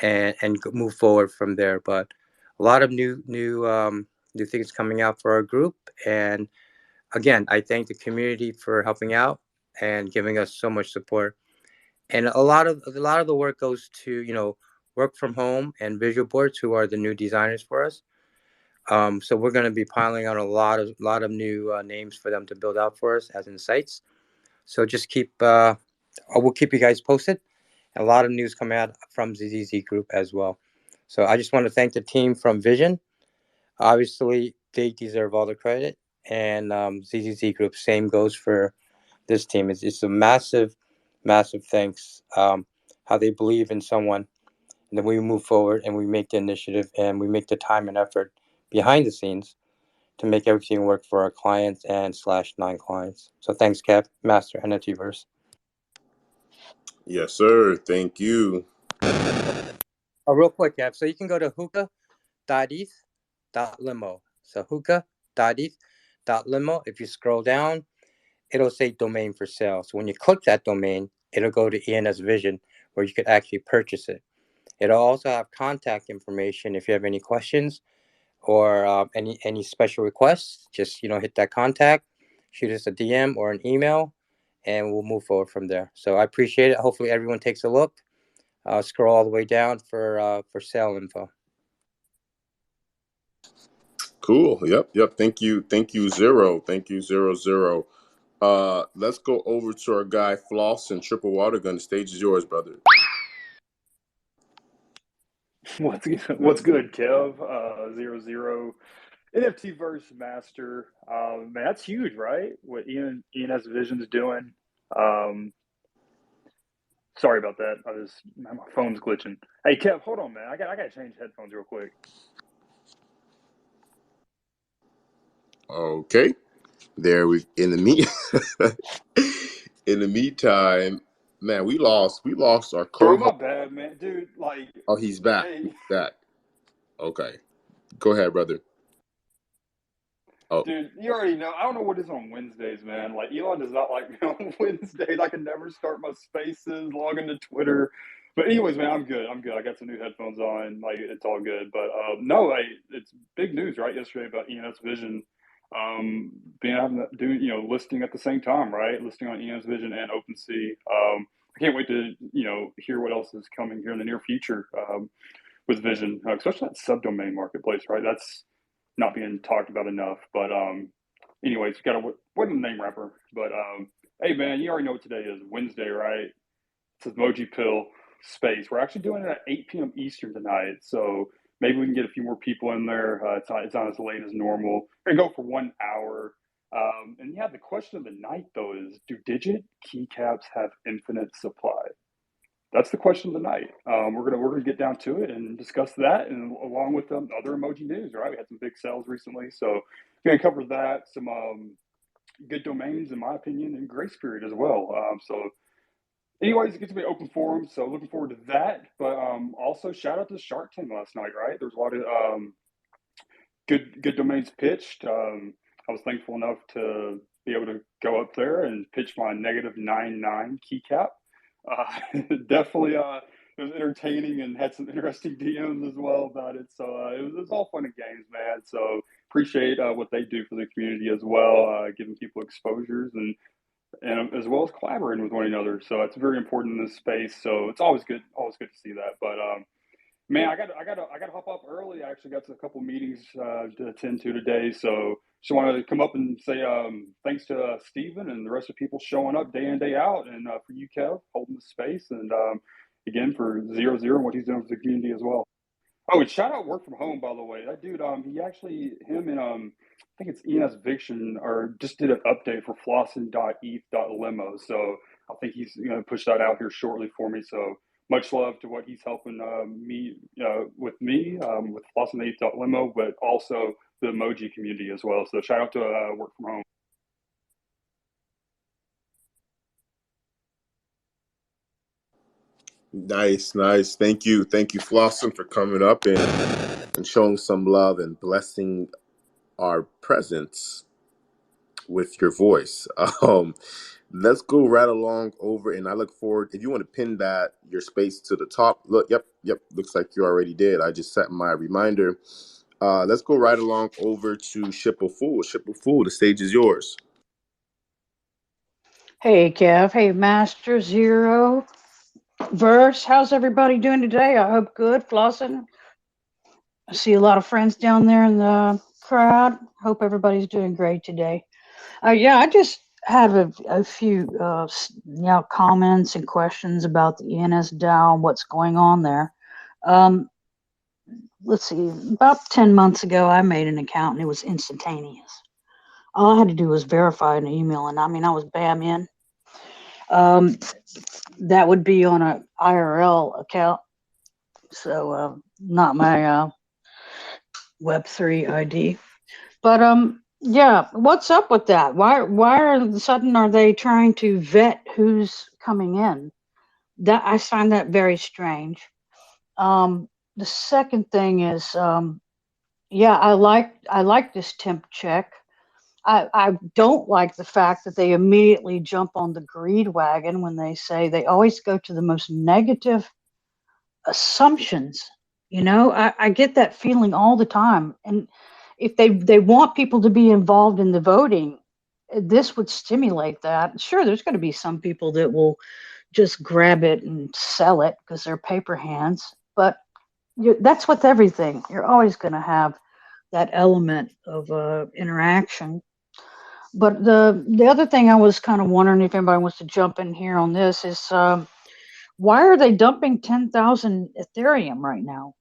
and move forward from there. But a lot of new things coming out for our group. And again, I thank the community for helping out and giving us so much support. And a lot of the work goes to work from home and visual boards, who are the new designers for us. So we're going to be piling on a lot of new names for them to build out for us as insights. So just we'll keep you guys posted. A lot of news coming out from ZZZ Group as well. So I just want to thank the team from Vision. Obviously, they deserve all the credit. And ZZZ Group, same goes for this team. It's a massive, massive thanks. How they believe in someone, and then we move forward and we make the initiative and we make the time and effort behind the scenes to make everything work for our clients and / non-clients. So thanks, Kev, Master, and Verse. Yes, sir. Thank you. Oh, real quick, Kev. So you can go to hookah.eth.limo. So hookah.eth.limo. If you scroll down, it'll say domain for sale. So when you click that domain, it'll go to ENS Vision, where you could actually purchase it. It'll also have contact information if you have any questions or any special requests. Just hit that contact, shoot us a DM or an email, and we'll move forward from there. So I appreciate it. Hopefully everyone takes a look. Scroll all the way down for sale info. Cool. Yep. Thank you, Zero. Thank you, 00. Let's go over to our guy Floss and Triple Water Gun. The stage is yours, brother. What's good, Kev? 00 NFT verse master. Man, that's huge, right? What ENS Vision's doing. Sorry about that. My phone's glitching. Hey, Kev, hold on, man. I gotta change headphones real quick. Okay. There we in the meantime, man, we lost our Bro, co-host. my bad, man. Dude, like. Oh, he's back. Hey. He's back. Okay. Go ahead, brother. Oh. Dude, you already know. I don't know what is on Wednesdays, man. Like, Elon does not like me on Wednesdays. I can never start my spaces, log into Twitter. But anyways, man, I'm good. I got some new headphones on. Like, it's all good. But no, it's big news, right? Yesterday about ENS Vision being able to do, listing at the same time, right? Listing on ENS Vision and OpenSea. I can't wait to, hear what else is coming here in the near future with Vision, especially that subdomain marketplace, right? That's not being talked about enough. But anyways, got a what a name wrapper. But hey, man, you already know what today is. Wednesday, right? It says Moji Pill Space. We're actually doing it at 8 p.m. Eastern tonight, so maybe we can get a few more people in there. It's not as late as normal. We're gonna go for 1 hour. And yeah, the question of the night though is: do digit keycaps have infinite supply? That's the question of the night. We're gonna get down to it and discuss that, and along with other emoji news. Right, we had some big sales recently, so we're gonna cover that. Some good domains, in my opinion, and grace period as well. So, anyways, it gets to be an open forum, so looking forward to that. But also, shout out to Shark Tank last night. Right, there's a lot of good domains pitched. I was thankful enough to be able to go up there and pitch my -99 keycap. Definitely, it was entertaining and had some interesting DMs as well about it. So it was all fun and games, man. So appreciate what they do for the community as well, giving people exposures and as well as collaborating with one another. So it's very important in this space. So it's always good to see that. But man, I got to hop up early. I actually got a couple meetings to attend to today. So just wanted to come up and say thanks to Steven and the rest of the people showing up day in, day out, and for you, Kev, holding the space, and again for 00 and what he's doing for the community as well. Oh, and shout out Work From Home, by the way. That dude, him and I think it's ENS Viction, or just did an update for flossin.eth.limo. So I think he's going to push that out here shortly for me. So much love to what he's helping me with flossin.eth.limo, but also the emoji community as well. So shout out to Work From Home. Nice, nice. Thank you, Flossin, for coming up and showing some love and blessing our presence with your voice. Let's go right along over, and I look forward. If you want to pin that your space to the top, look, yep. Looks like you already did. I just set my reminder. Let's go right along over to Ship a Fool. Ship a Fool, the stage is yours. Hey, Kev. Hey, Master Zero. Verse, how's everybody doing today? I hope good. Flossing. I see a lot of friends down there in the crowd. Hope everybody's doing great today. Yeah, I just have a few comments and questions about the ENS DAO and what's going on there. Let's see. About 10 months ago, I made an account and it was instantaneous. All I had to do was verify an email, and I mean, I was bam in. That would be on an IRL account, so not my Web3 ID. But yeah, what's up with that? Why all of a sudden are they trying to vet who's coming in? That I find that very strange. The second thing is, yeah, I like this temp check. I don't like the fact that they immediately jump on the greed wagon when they say they always go to the most negative assumptions. I get that feeling all the time. And if they want people to be involved in the voting, this would stimulate that. Sure, there's going to be some people that will just grab it and sell it because they're paper hands. But that's with everything. You're always going to have that element of interaction. But the other thing I was kind of wondering if anybody wants to jump in here on this is why are they dumping 10,000 Ethereum right now?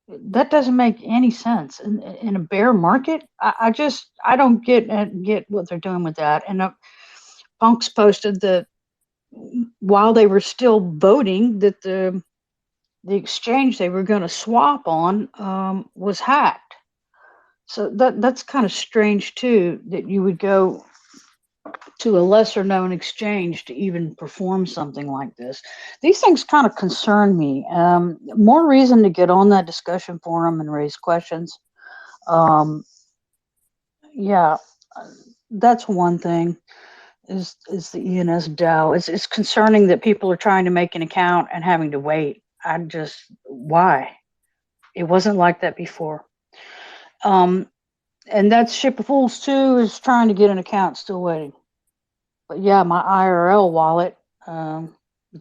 That doesn't make any sense in a bear market. I don't get what they're doing with that. And Punks posted that while they were still voting, that the exchange they were going to swap on was hacked. So that's kind of strange too, that you would go to a lesser known exchange to even perform something like this. These things kind of concern me. More reason to get on that discussion forum and raise questions. Yeah, that's one thing. Is the ENS DAO? It's concerning that people are trying to make an account and having to wait. Why? It wasn't like that before. And that's Ship of Fools too, is trying to get an account, still waiting. But yeah, my IRL wallet, the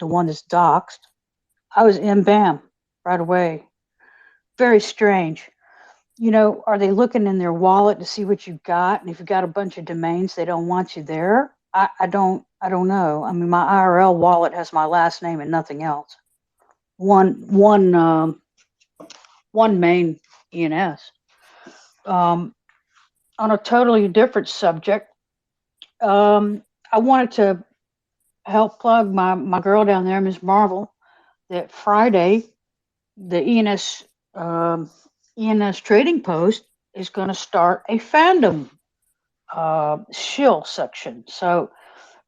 one that's doxed, I was in BAM right away. Very strange. Are they looking in their wallet to see what you've got? And if you've got a bunch of domains, they don't want you there. I don't know. I mean, my IRL wallet has my last name and nothing else. One main ENS. On a totally different subject, I wanted to help plug my girl down there, Ms. Marvel, that Friday, the ENS Trading Post is going to start a fandom shill section. So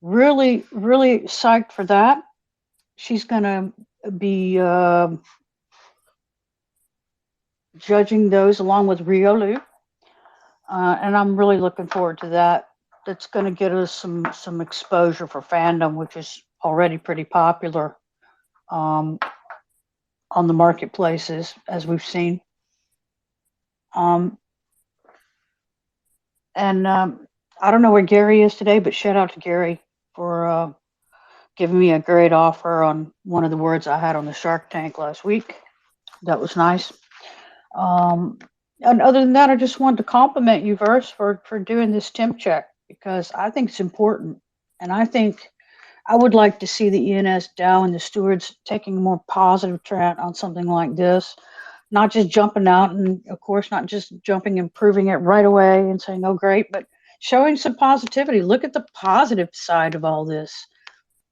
really, really psyched for that. She's going to be judging those along with Riolu. And I'm really looking forward to that. That's going to get us some exposure for fandom, which is already pretty popular on the marketplaces, as we've seen. And I don't know where Gary is today, but shout out to Gary for giving me a great offer on one of the words I had on the Shark Tank last week. That was nice. And other than that, I just wanted to compliment you, Verse, for doing this temp check, because I think it's important. And I think I would like to see the ENS DAO and the stewards taking a more positive trend on something like this, not just jumping out and, of course, not just jumping and proving it right away and saying, oh, great, but showing some positivity. Look at the positive side of all this.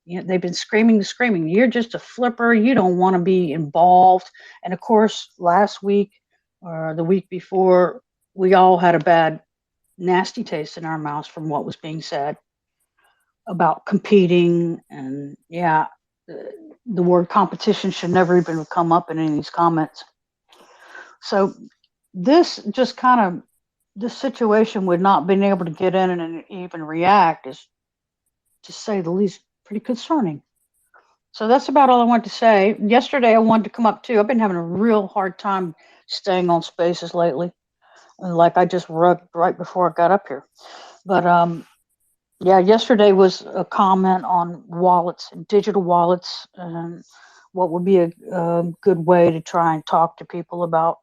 They've been screaming. You're just a flipper. You don't want to be involved. And, of course, last week or the week before, we all had a bad, nasty taste in our mouths from what was being said about competing. And, yeah, the word competition should never even come up in any of these comments. So this just kind of, this situation with not being able to get in and even react is, to say the least, pretty concerning. So that's about all I wanted to say. Yesterday I wanted to come up too. I've been having a real hard time staying on Spaces lately, like I just wrote right before I got up here. But yeah, yesterday was a comment on wallets, digital wallets, and what would be a good way to try and talk to people about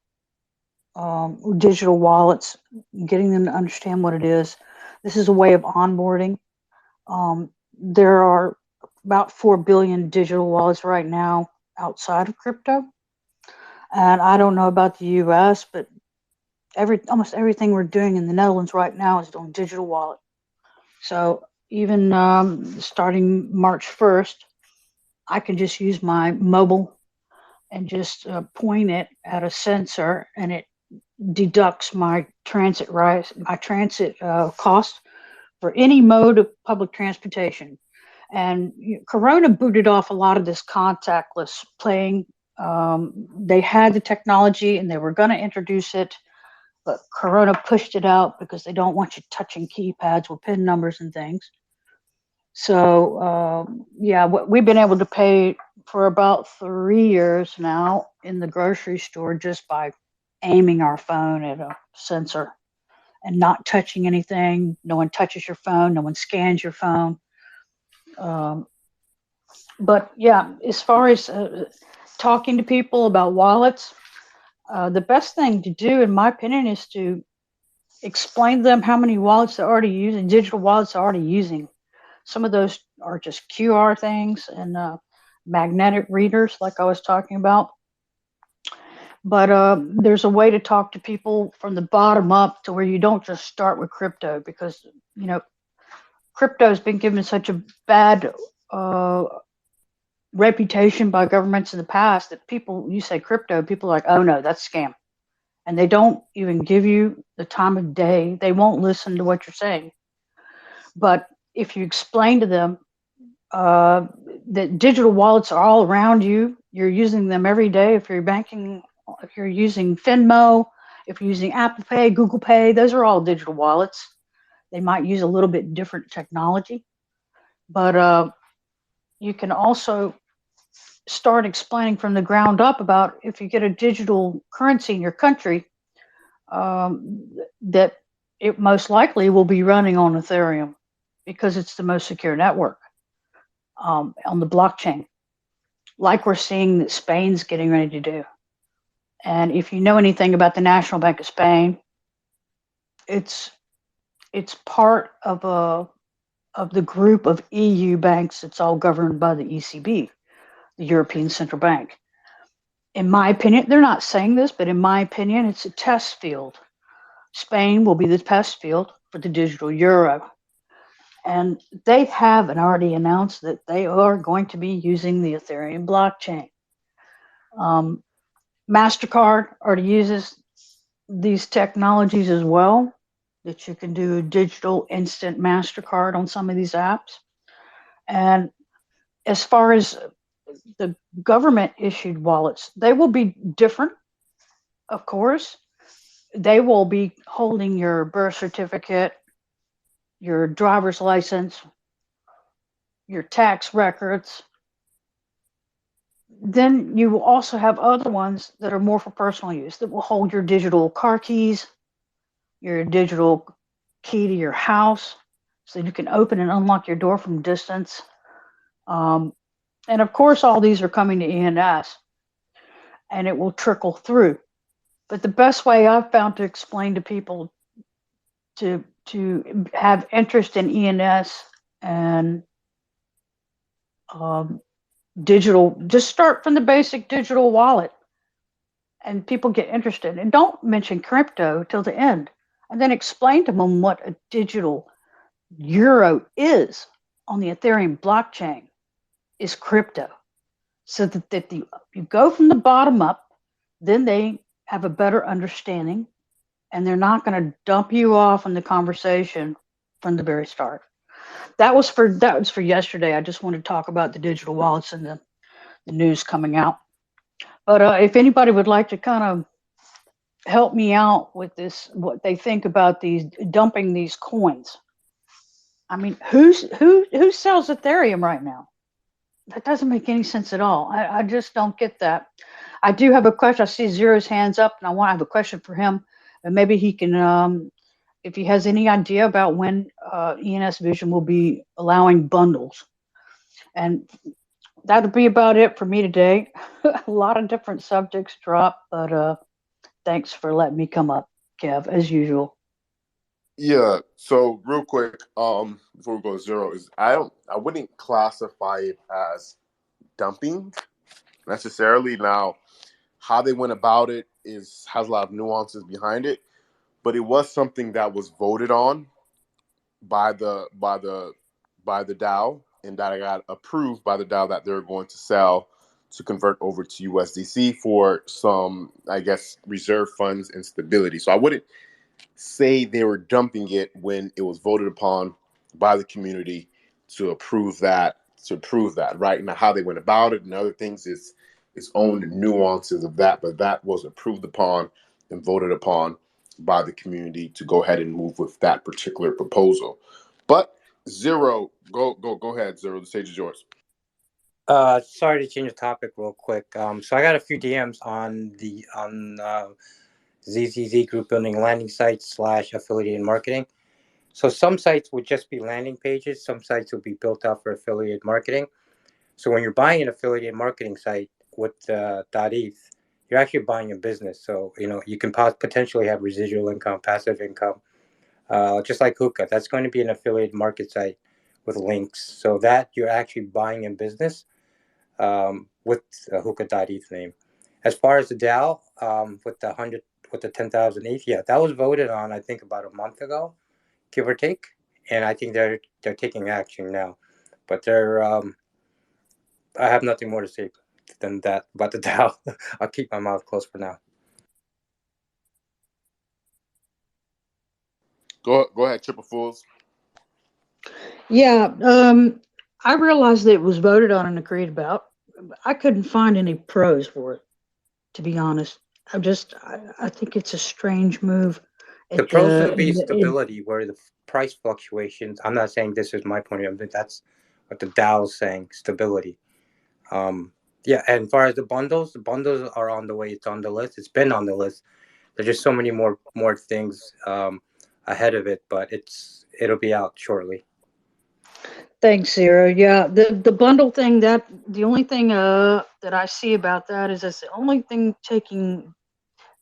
digital wallets, getting them to understand what it is. This is a way of onboarding. There are about 4 billion digital wallets right now outside of crypto. And I don't know about the US, but almost everything we're doing in the Netherlands right now is on digital wallet. So even starting March 1st, I can just use my mobile and just point it at a sensor, and it deducts my transit cost for any mode of public transportation. And Corona booted off a lot of this contactless playing. They had the technology and they were going to introduce it, but Corona pushed it out because they don't want you touching keypads with PIN numbers and things. So yeah, we've been able to pay for about 3 years now in the grocery store just by aiming our phone at a sensor and not touching anything. No one touches your phone. No one scans your phone. But yeah, as far as talking to people about wallets, the best thing to do, in my opinion, is to explain to them how many wallets they're already using, digital wallets they're already using. Some of those are just QR things and magnetic readers, like I was talking about. But there's a way to talk to people from the bottom up to where you don't just start with crypto, because crypto has been given such a bad reputation by governments in the past that you say crypto, people are like, oh no, that's scam. And they don't even give you the time of day. They won't listen to what you're saying. But if you explain to them that digital wallets are all around you, you're using them every day. If you're banking, if you're using Venmo, if you're using Apple Pay, Google Pay, those are all digital wallets. They might use a little bit different technology. But you can also start explaining from the ground up about, if you get a digital currency in your country, that it most likely will be running on Ethereum because it's the most secure network on the blockchain, like we're seeing that Spain's getting ready to do. And if you know anything about the National Bank of Spain, it's part of the group of EU banks. It's all governed by the ECB, the European Central Bank. In my opinion, they're not saying this, but in my opinion, it's a test field. Spain will be the test field for the digital euro. And they have already announced that they are going to be using the Ethereum blockchain. MasterCard already uses these technologies as well, that you can do a digital instant MasterCard on some of these apps. And as far as the government issued wallets, they will be different, of course. They will be holding your birth certificate, your driver's license, your tax records. Then you will also have other ones that are more for personal use, that will hold your digital car keys, your digital key to your house, so you can open and unlock your door from distance. And of course, all these are coming to ENS, and it will trickle through. But the best way I've found to explain to people to have interest in ENS and digital, just start from the basic digital wallet, and people get interested. And don't mention crypto till the end, and then explain to them what a digital euro is on the Ethereum blockchain is crypto, so that you go from the bottom up, then they have a better understanding, and they're not going to dump you off in the conversation from the very start. that was for yesterday. I just wanted to talk about the digital wallets and the news coming out. But if anybody would like to kind of help me out with this, what they think about these dumping these coins. I mean, who sells Ethereum right now? That doesn't make any sense at all. I just don't get that. I do have a question. I see Zero's hands up, and I have a question for him. And maybe he can, if he has any idea about when ENS Vision will be allowing bundles. And that'll be about it for me today. A lot of different subjects dropped, but thanks for letting me come up, Kev, as usual. Yeah. So real quick, before we go to Zero, is I wouldn't classify it as dumping necessarily. Now, how they went about it has a lot of nuances behind it, but it was something that was voted on by the DAO, and that got approved by the DAO that they're going to sell to convert over to USDC for some, I guess, reserve funds and stability. So I wouldn't say they were dumping it when it was voted upon by the community to approve that. Right now, how they went about it and other things is its own nuances of that, but that was approved upon and voted upon by the community to go ahead and move with that particular proposal. But Zero, go ahead, Zero. The stage is yours. Sorry to change the topic real quick. So I got a few DMs on ZZZ group building landing sites / affiliated marketing. So some sites would just be landing pages. Some sites would be built out for affiliate marketing. So when you're buying an affiliate marketing site with .eth, you're actually buying a business. So, you can potentially have residual income, passive income, just like Hookah. That's going to be an affiliate market site with links. So that you're actually buying a business with a Hookah.eth name. As far as the DAO, with the 10,000 ETH, yeah, that was voted on, I think, about a month ago, give or take. And I think they're taking action now. But I have nothing more to say than that about the DAO. I'll keep my mouth closed for now. Go ahead, Triple Fools. Yeah, I realized that it was voted on and agreed about. I couldn't find any pros for it, to be honest. I think it's a strange move. The pros would be stability, where the price fluctuations. I'm not saying this is my point of view. That's what the DAO is saying, stability. Yeah, and as far as the bundles are on the way. It's on the list. It's been on the list. There's just so many more things ahead of it, but it'll be out shortly. Thanks, Zero. Yeah, the bundle thing, that the only thing that I see about that is that's the only thing taking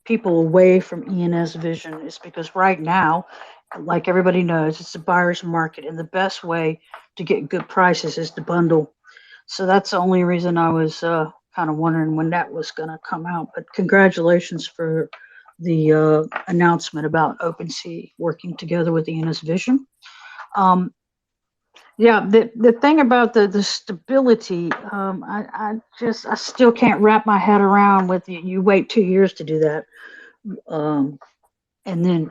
people away from ENS Vision is because right now, like everybody knows, it's a buyer's market, and the best way to get good prices is to bundle. So that's the only reason I was kind of wondering when that was going to come out. But congratulations for the announcement about OpenSea working together with ENS Vision. Yeah, the thing about the stability, I still can't wrap my head around with you wait 2 years to do that. And then,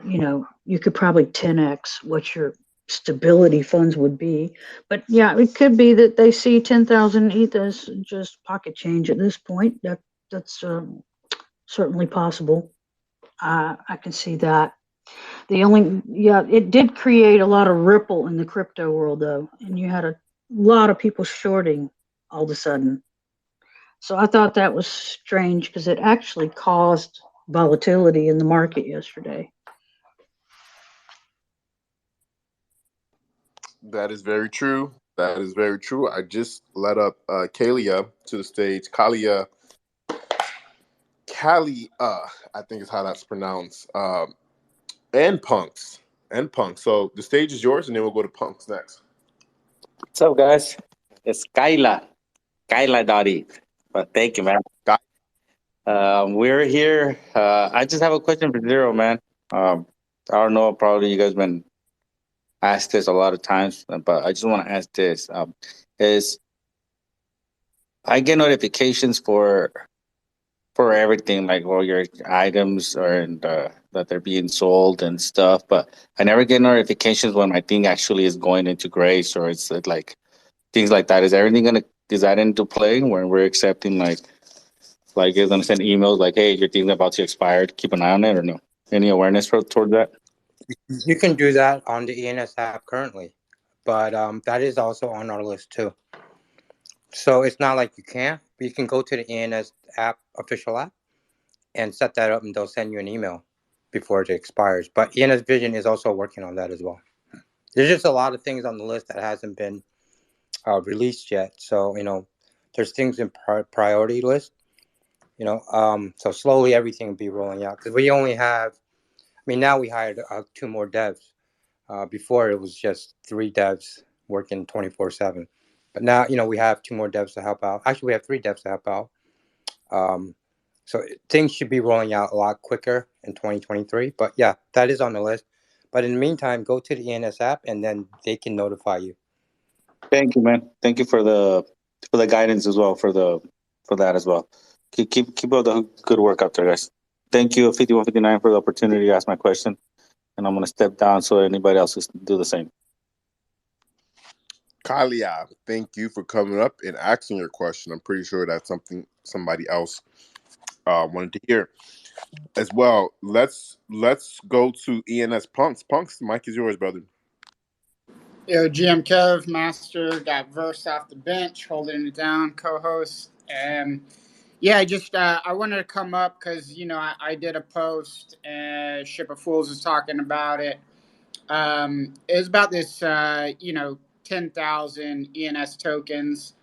you could probably 10x what your stability funds would be. But yeah, it could be that they see 10,000 ETH as just pocket change at this point. That's certainly possible. I can see that. It did create a lot of ripple in the crypto world, though, and you had a lot of people shorting all of a sudden. So I thought that was strange because it actually caused volatility in the market yesterday. That is very true. I just let up Kalia to the stage. Kalia, I think is how that's pronounced. And Punks. So the stage is yours, and then we'll go to Punks next. What's up, guys? It's Kyla.eth. But thank you, man. We're here. I just have a question for Zero, man. I don't know, probably you guys been asked this a lot of times, but I just want to ask this. Is I get notifications for everything, like all your items or that they're being sold and stuff, but I never get notifications when my thing actually is going into grace or it's like things like that. Is that into play when we're accepting like you're gonna send emails like, hey, your thing's about to expire, keep an eye on it, or no? Any awareness toward that? You can do that on the ENS app currently, but that is also on our list too. So it's not like you can't. You can go to the ENS app, official app, and set that up, and they'll send you an email before it expires. But ENS Vision is also working on that as well. There's just a lot of things on the list that hasn't been released yet. So there's things in priority list. So slowly everything will be rolling out because we only have. I mean, now we hired 2 more devs. Before it was just 3 devs working 24/7, but now we have 2 more devs to help out. Actually, we have 3 devs to help out. So things should be rolling out a lot quicker in 2023. But yeah, that is on the list. But in the meantime, go to the ENS app and then they can notify you. Thank you, man. Thank you for the guidance as well for that as well. Keep up the good work out there, guys. Thank you, 5159, for the opportunity to ask my question, and I'm gonna step down so anybody else can do the same. Kalia, thank you for coming up and asking your question. I'm pretty sure that's something somebody else wanted to hear as well. Let's go to ENS Punks. Punks, the mic is yours, brother. Yo, GM Kev, Master, got Verse off the bench, holding it down, co-host. Yeah, I wanted to come up because, I did a post, Ship of Fools was talking about it. It was about this, 10,000 ENS tokens.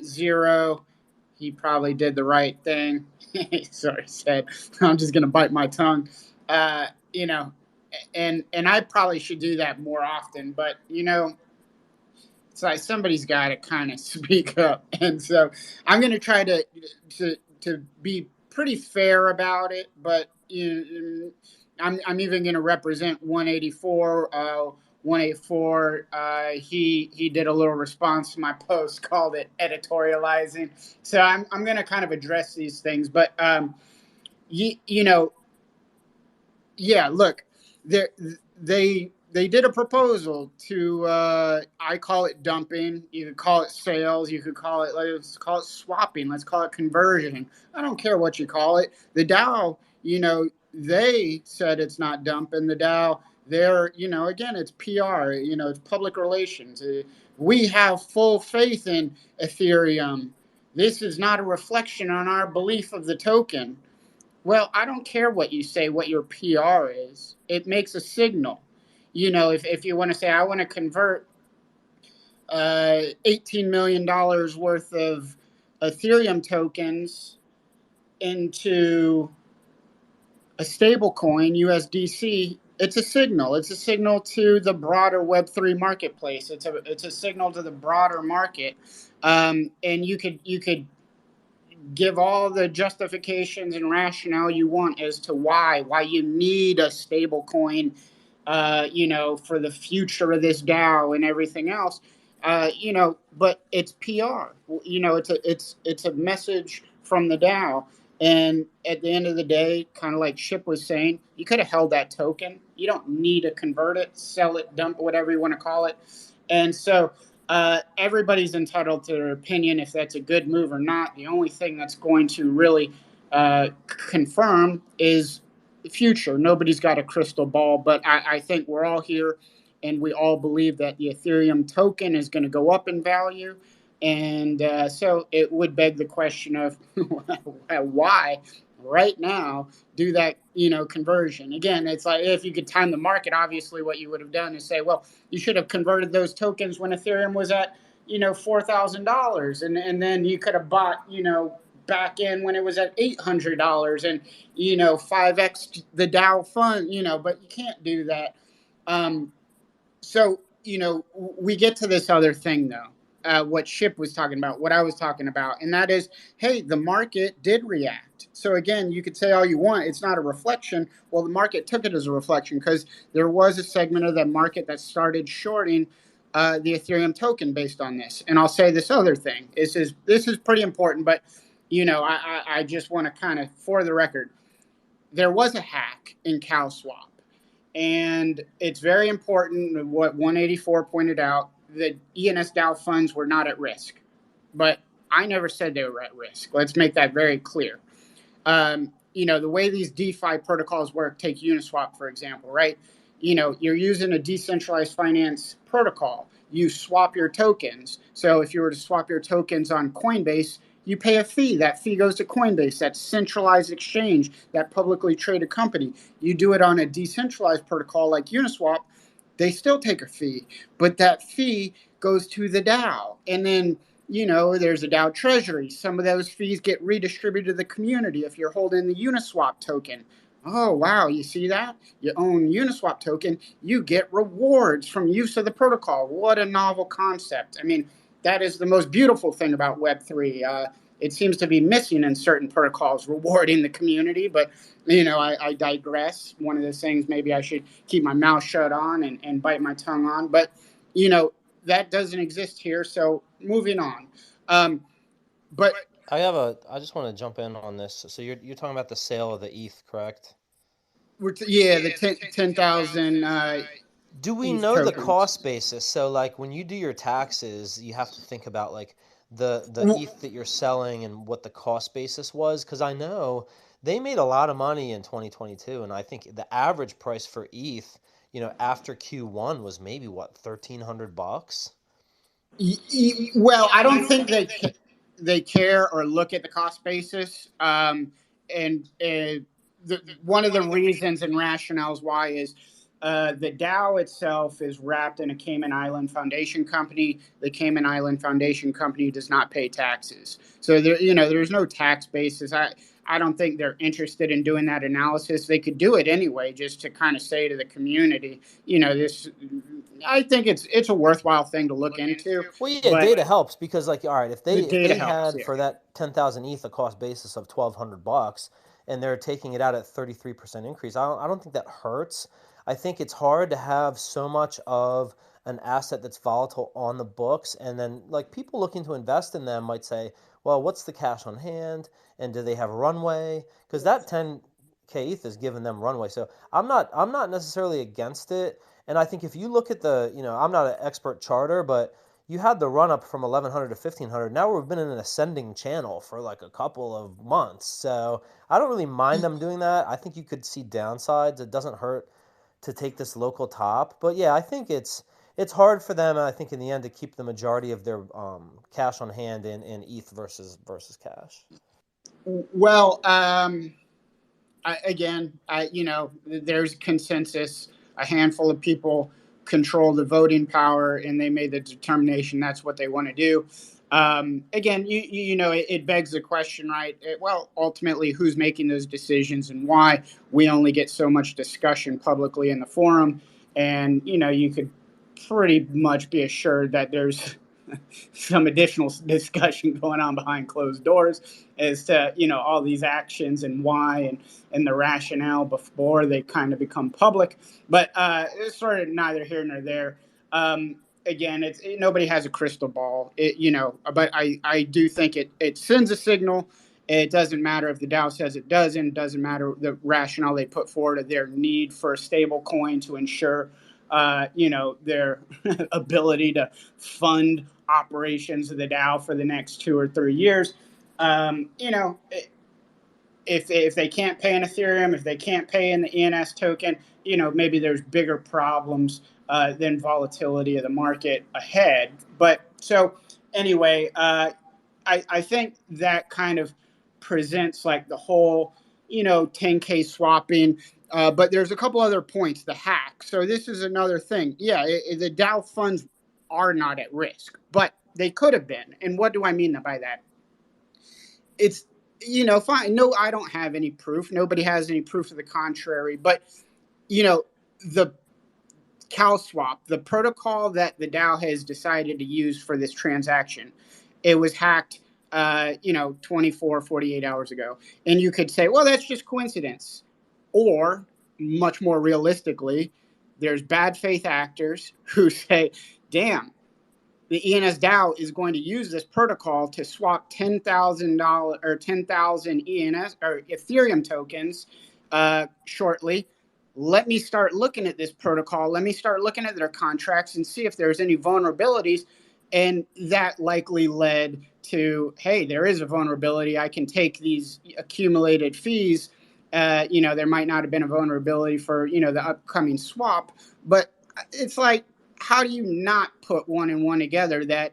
Zero, he probably did the right thing. Sorry, said, I'm just going to bite my tongue. And I probably should do that more often, but it's like somebody's got to kind of speak up, and so I'm going to try to be pretty fair about it. But I'm even going to represent 184. 184. He did a little response to my post, called it editorializing. So I'm going to kind of address these things, but yeah, look, they did a proposal to I call it dumping. You could call it sales. You could call it, let's call it swapping. Let's call it conversion. I don't care what you call it. The Dow, they said it's not dumping. The Dow, they're, again, it's PR. It's public relations. We have full faith in Ethereum. This is not a reflection on our belief of the token. Well, I don't care what you say, what your PR is. It makes a signal. If you want to say, I want to convert $18 million worth of Ethereum tokens into a stable coin, USDC, it's a signal. It's a signal to the broader Web3 marketplace. It's a signal to the broader market. And you could give all the justifications and rationale you want as to why you need a stable coin, for the future of this DAO and everything else, but it's PR. It's a message from the DAO. And at the end of the day, kind of like Ship was saying, you could have held that token. You don't need to convert it, sell it, dump it, whatever you want to call it. And so everybody's entitled to their opinion if that's a good move or not. The only thing that's going to really confirm is the future. Nobody's got a crystal ball, but I think we're all here and we all believe that the Ethereum token is going to go up in value. And so it would beg the question of why right now do that, conversion. Again, it's like if you could time the market, obviously what you would have done is say, well, you should have converted those tokens when Ethereum was at, $4,000. And then you could have bought, back in when it was at $800 and, 5x the Dow fund, but you can't do that. So, we get to this other thing though. What Ship was talking about, what I was talking about, and that is, hey, the market did react. So again, you could say all you want, it's not a reflection. Well, the market took it as a reflection because there was a segment of the market that started shorting the Ethereum token based on this. And I'll say this other thing. This is pretty important, but I just want to kind of, for the record, there was a hack in CalSwap. And it's very important what 184 pointed out, that ENS DAO funds were not at risk. But I never said they were at risk. Let's make that very clear. The way these DeFi protocols work, take Uniswap, for example, right? You're using a decentralized finance protocol. You swap your tokens. So if you were to swap your tokens on Coinbase, you pay a fee. That fee goes to Coinbase, that centralized exchange, that publicly traded company. You do it on a decentralized protocol like Uniswap, they still take a fee, but that fee goes to the DAO. And then there's a DAO treasury. Some of those fees get redistributed to the community if you're holding the Uniswap token. Oh, wow, you see that? You own Uniswap token, you get rewards from use of the protocol. What a novel concept. I mean, that is the most beautiful thing about Web3. It seems to be missing in certain protocols, rewarding the community, but I digress. One of the things maybe I should keep my mouth shut on and bite my tongue on, but that doesn't exist here. So moving on. But I just want to jump in on this. So you're talking about the sale of the ETH, correct? The 10,000 do we ETH know tokens. The cost basis? So like when you do your taxes, you have to think about like the ETH that you're selling and what the cost basis was, because I know they made a lot of money in 2022, and I think the average price for ETH, after Q1 was maybe what, $1,300. Well, I don't think they care or look at the cost basis. One of the reasons and rationales why is the DAO itself is wrapped in a Cayman Island Foundation company. The Cayman Island Foundation company does not pay taxes, so there's no tax basis. I don't think they're interested in doing that analysis. They could do it anyway, just to kind of say to the community, this. I think it's a worthwhile thing to look into. Well, yeah, data helps, because like, all right, if they helps, had for that 10,000 ETH a cost basis of $1,200, and they're taking it out at 33% increase, I don't think that hurts. I think it's hard to have so much of an asset that's volatile on the books, and then like people looking to invest in them might say, well, what's the cash on hand, and do they have runway? Because that 10K ETH is giving them runway. So I'm not necessarily against it. And I think if you look at I'm not an expert charter, but you had the run up from 1,100 to 1,500. Now we've been in an ascending channel for like a couple of months. So I don't really mind them doing that. I think you could see downsides. It doesn't hurt to take this local top. But yeah, I think it's hard for them, I think, in the end, to keep the majority of their cash on hand in ETH versus cash. Well, there's consensus. A handful of people control the voting power, and they made the determination that's what they want to do. Again, it begs the question, right? Ultimately, who's making those decisions and why? We only get so much discussion publicly in the forum, and you could pretty much be assured that there's some additional discussion going on behind closed doors as to all these actions and why and the rationale before they kind of become public. But it's sort of neither here nor there. Again, nobody has a crystal ball. But I do think it sends a signal. It doesn't matter if the DAO says it doesn't. It doesn't matter the rationale they put forward of their need for a stable coin to ensure their ability to fund operations of the DAO for the next 2 or 3 years. If they can't pay in Ethereum, if they can't pay in the ENS token, maybe there's bigger problems than volatility of the market ahead. But so anyway, I think that kind of presents like the whole 10K swapping. But there's a couple other points. The hack. So this is another thing. Yeah, the DAO funds are not at risk, but they could have been. And what do I mean by that? It's fine. No, I don't have any proof. Nobody has any proof of the contrary. But the CalSwap, the protocol that the DAO has decided to use for this transaction, it was hacked 24, 48 hours ago. And you could say, well, that's just coincidence. Or, much more realistically, there's bad faith actors who say, damn, the ENS DAO is going to use this protocol to swap $10,000 or 10,000 ENS or Ethereum tokens shortly. Let me start looking at this protocol. Let me start looking at their contracts and see if there's any vulnerabilities. And that likely led to, hey, there is a vulnerability. I can take these accumulated fees. There might not have been a vulnerability for, the upcoming swap. But it's like, how do you not put one and one together that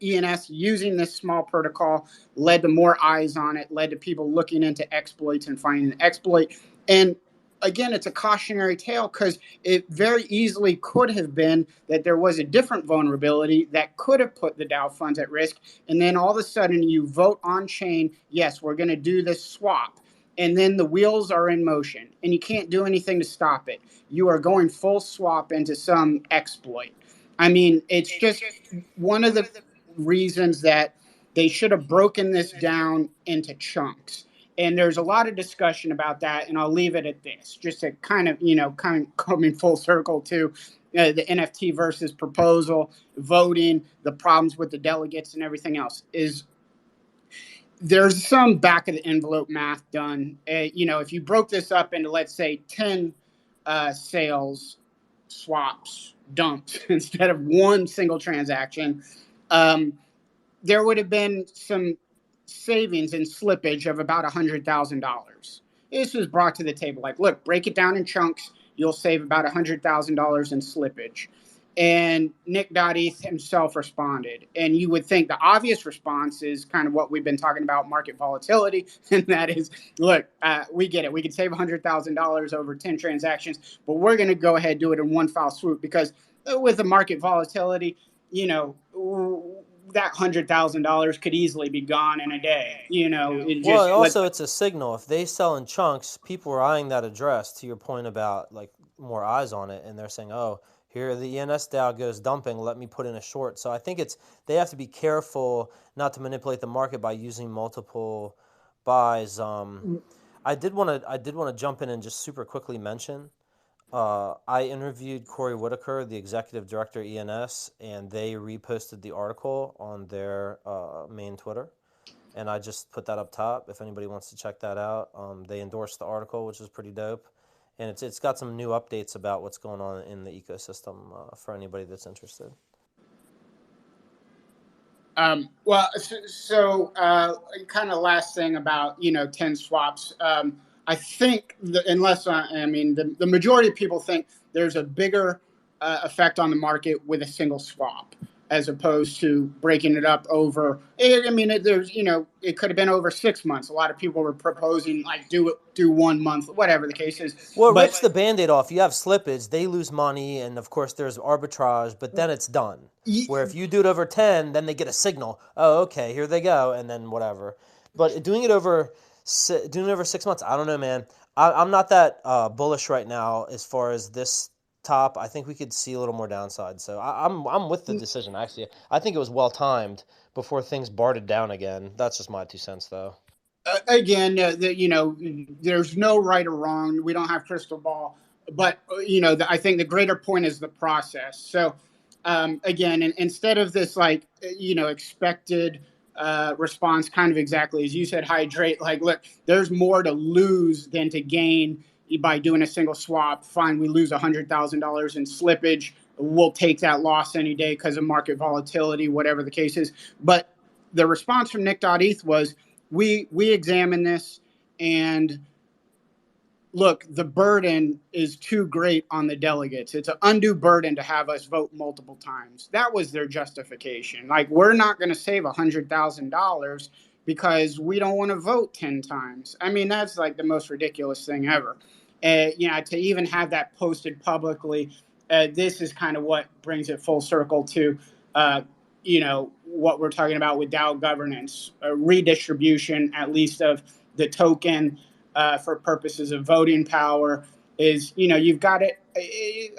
ENS using this small protocol led to more eyes on it, led to people looking into exploits and finding the exploit. And again, it's a cautionary tale because it very easily could have been that there was a different vulnerability that could have put the DAO funds at risk. And then all of a sudden you vote on chain, yes, we're going to do this swap. And then the wheels are in motion and you can't do anything to stop it. You are going full swap into some exploit. I mean, it's just one of the reasons that they should have broken this down into chunks. And there's a lot of discussion about that, and I'll leave it at this, just to kind of coming full circle to the NFT versus proposal, voting, the problems with the delegates, and everything else. Is there's some back of the envelope math done. If you broke this up into, let's say, 10 sales, swaps, dumps instead of one single transaction, there would have been some savings and slippage of about $100,000. This was brought to the table like, look, break it down in chunks. You'll save about $100,000 in slippage. And Nick.eth himself responded. And you would think the obvious response is kind of what we've been talking about, market volatility. And that is, look, we get it. We could save $100,000 over 10 transactions, but we're going to go ahead and do it in one foul swoop because with the market volatility, that $100,000 could easily be gone in a day. It's a signal. If they sell in chunks, people are eyeing that address. To your point about like more eyes on it, and they're saying, "Oh, here the ENS DAO goes dumping. Let me put in a short." So I think they have to be careful not to manipulate the market by using multiple buys. I did want to jump in and just super quickly mention. I interviewed Corey Whitaker, the executive director at ENS, and they reposted the article on their main Twitter. And I just put that up top if anybody wants to check that out. They endorsed the article, which is pretty dope. And it's got some new updates about what's going on in the ecosystem for anybody that's interested. Kind of last thing about 10 swaps. I think the majority of people think there's a bigger effect on the market with a single swap as opposed to breaking it up over. It could have been over 6 months. A lot of people were proposing like do 1 month, whatever the case is. Well, it rips the Band-Aid off. You have slippage, they lose money, and of course there's arbitrage, but then it's done. Where if you do it over 10, then they get a signal. Oh, okay, here they go, and then whatever. But doing it over 6 months, I don't know, man. I'm not that bullish right now as far as this top. I think we could see a little more downside. So I'm with the decision, actually. I think it was well timed before things barred down again. That's just my 2 cents, though. Again, there's no right or wrong. We don't have crystal ball. But, I think the greater point is the process. So, again, instead of this, expected response, kind of exactly as you said, hydrate, like, look, there's more to lose than to gain by doing a single swap. Fine, we lose $100,000 in slippage. We'll take that loss any day because of market volatility, whatever the case is. But the response from Nick.eth was, we examined this, and look, the burden is too great on the delegates. It's an undue burden to have us vote multiple times. That was their justification. Like, we're not going to save $100,000 because we don't want to vote 10 times. I mean, that's like the most ridiculous thing ever. To even have that posted publicly, this is kind of what brings it full circle to, what we're talking about with DAO governance, redistribution, at least of the token for purposes of voting power. Is, you've got it,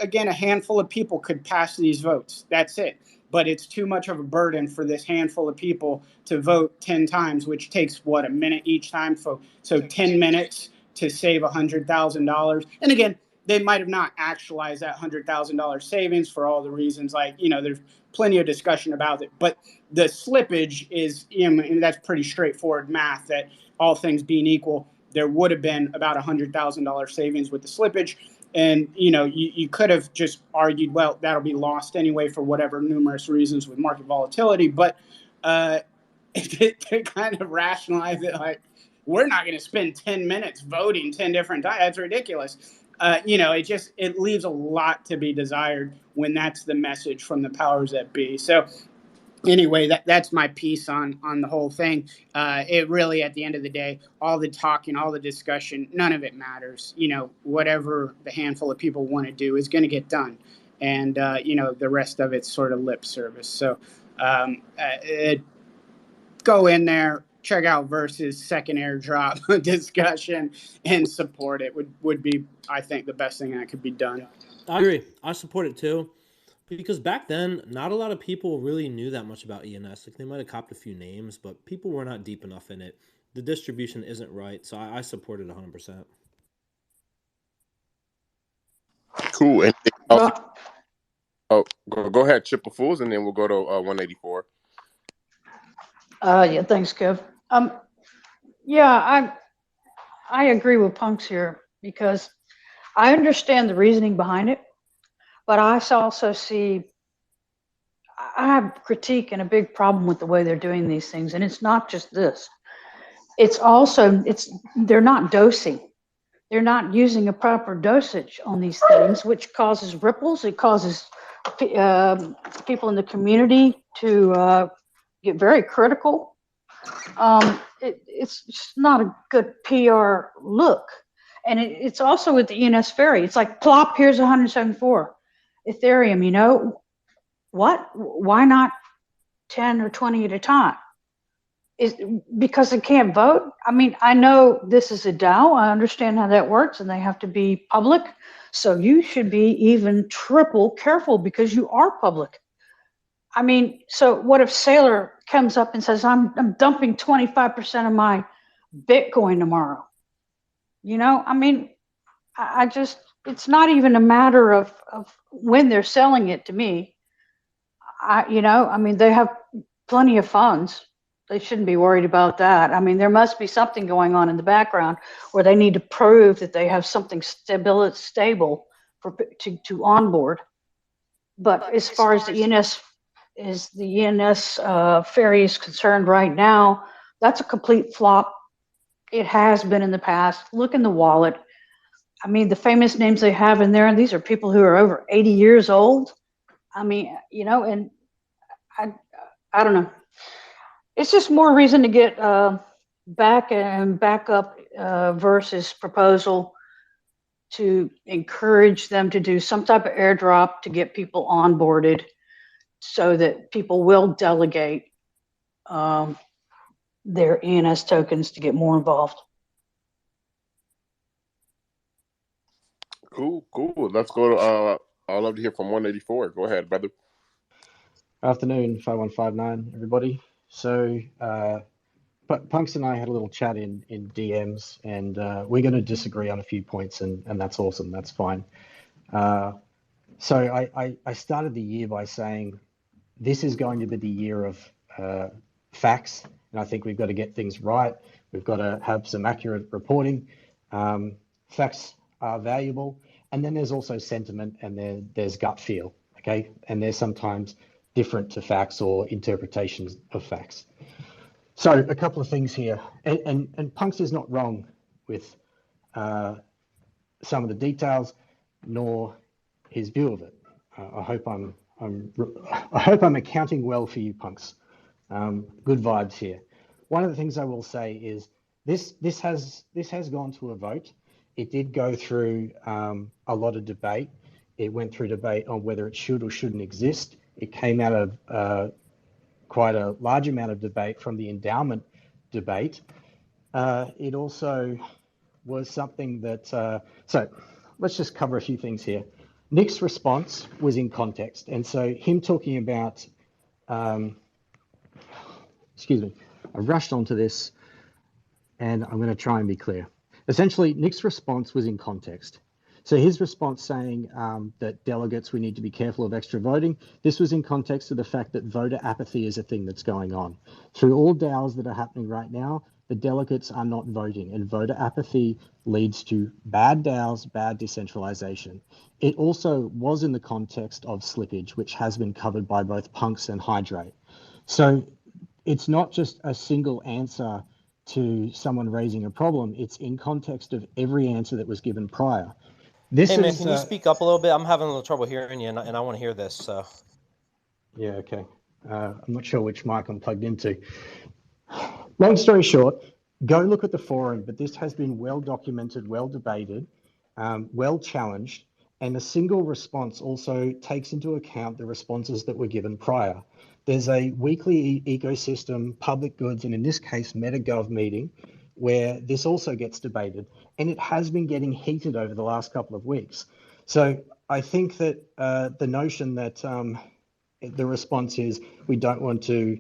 again, a handful of people could pass these votes. That's it. But it's too much of a burden for this handful of people to vote 10 times, which takes, a minute each time? So 10 minutes to save $100,000. And again, they might have not actualized that $100,000 savings for all the reasons, there's plenty of discussion about it. But the slippage is, that's pretty straightforward math, that all things being equal, there would have been about $100,000 savings with the slippage. And, you could have just argued, well, that'll be lost anyway for whatever numerous reasons with market volatility. But to kind of rationalize it, like, we're not going to spend 10 minutes voting 10 different times. That's ridiculous. It leaves a lot to be desired when that's the message from the powers that be. So anyway, that's my piece on the whole thing. It really, at the end of the day, all the talking, all the discussion, none of it matters. Whatever the handful of people want to do is going to get done. And, the rest of it's sort of lip service. So go in there, check out Versus second airdrop discussion and support it would be, I think, the best thing that could be done. I agree. I support it too. Because back then, not a lot of people really knew that much about ENS. Like, they might have copped a few names, but people were not deep enough in it. The distribution isn't right, so I support it 100%. Cool. Anything else? Oh, go ahead, Chipper Fools, and then we'll go to 184. Yeah, thanks, Kev. Yeah, I agree with Punks here because I understand the reasoning behind it, but I also see I have critique and a big problem with the way they're doing these things, and it's not just this. It's also they're not dosing. They're not using a proper dosage on these things, which causes ripples. It causes people in the community to get very critical. It's just not a good PR look. And it's also with the ENS ferry. It's like, plop, here's 174 Ethereum, What? Why not 10 or 20 at a time? Is because they can't vote? I mean, I know this is a DAO. I understand how that works, and they have to be public. So you should be even triple careful because you are public. I mean, so what if Sailor comes up and says, I'm dumping 25% of my Bitcoin tomorrow? I mean, I just, it's not even a matter of when they're selling it to me. I mean, they have plenty of funds. They shouldn't be worried about that. I mean, there must be something going on in the background where they need to prove that they have something stable to onboard. But as far as the ENS ferry is concerned right now, that's a complete flop. It has been in the past. Look in the wallet. I mean, the famous names they have in there, and these are people who are over 80 years old. I mean, and I don't know. It's just more reason to get back up Versus proposal to encourage them to do some type of airdrop to get people onboarded so that people will delegate their ENS tokens to get more involved. Cool. Let's go to I'd love to hear from 184. Go ahead, brother. Afternoon, 5159, everybody. So, Punks and I had a little chat in DMs, and we're going to disagree on a few points, and that's awesome. That's fine. So I started the year by saying this is going to be the year of facts, and I think we've got to get things right. We've got to have some accurate reporting. Facts are valuable, and then there's also sentiment, and there's gut feel, okay? And there's sometimes different to facts or interpretations of facts. So a couple of things here, and Punks is not wrong with some of the details, nor his view of it. I hope I'm accounting well for you, Punks. Good vibes here. One of the things I will say is this has gone to a vote. It did go through a lot of debate. It went through debate on whether it should or shouldn't exist. It came out of quite a large amount of debate from the endowment debate. It also was something that, so let's just cover a few things here. Nick's response was in context. And so him talking about, excuse me, I rushed onto this and I'm going to try and be clear. Essentially, Nick's response was in context. So his response saying that delegates, we need to be careful of extra voting, this was in context of the fact that voter apathy is a thing that's going on. Through all DAOs that are happening right now, the delegates are not voting, and voter apathy leads to bad DAOs, bad decentralization. It also was in the context of slippage, which has been covered by both Punks and Hydrate. So it's not just a single answer to someone raising a problem. It's in context of every answer that was given prior. This Hey man, is can you speak up a little bit? I'm having a little trouble hearing you, and I want to hear this. So yeah, okay. I'm not sure which mic I'm plugged into. Long story short, go look at the forum, but this has been well documented, well debated, well challenged, and a single response also takes into account the responses that were given prior. There's a weekly ecosystem, public goods, and in this case, MetaGov meeting, where this also gets debated, and it has been getting heated over the last couple of weeks. So I think that the notion that the response is we don't want to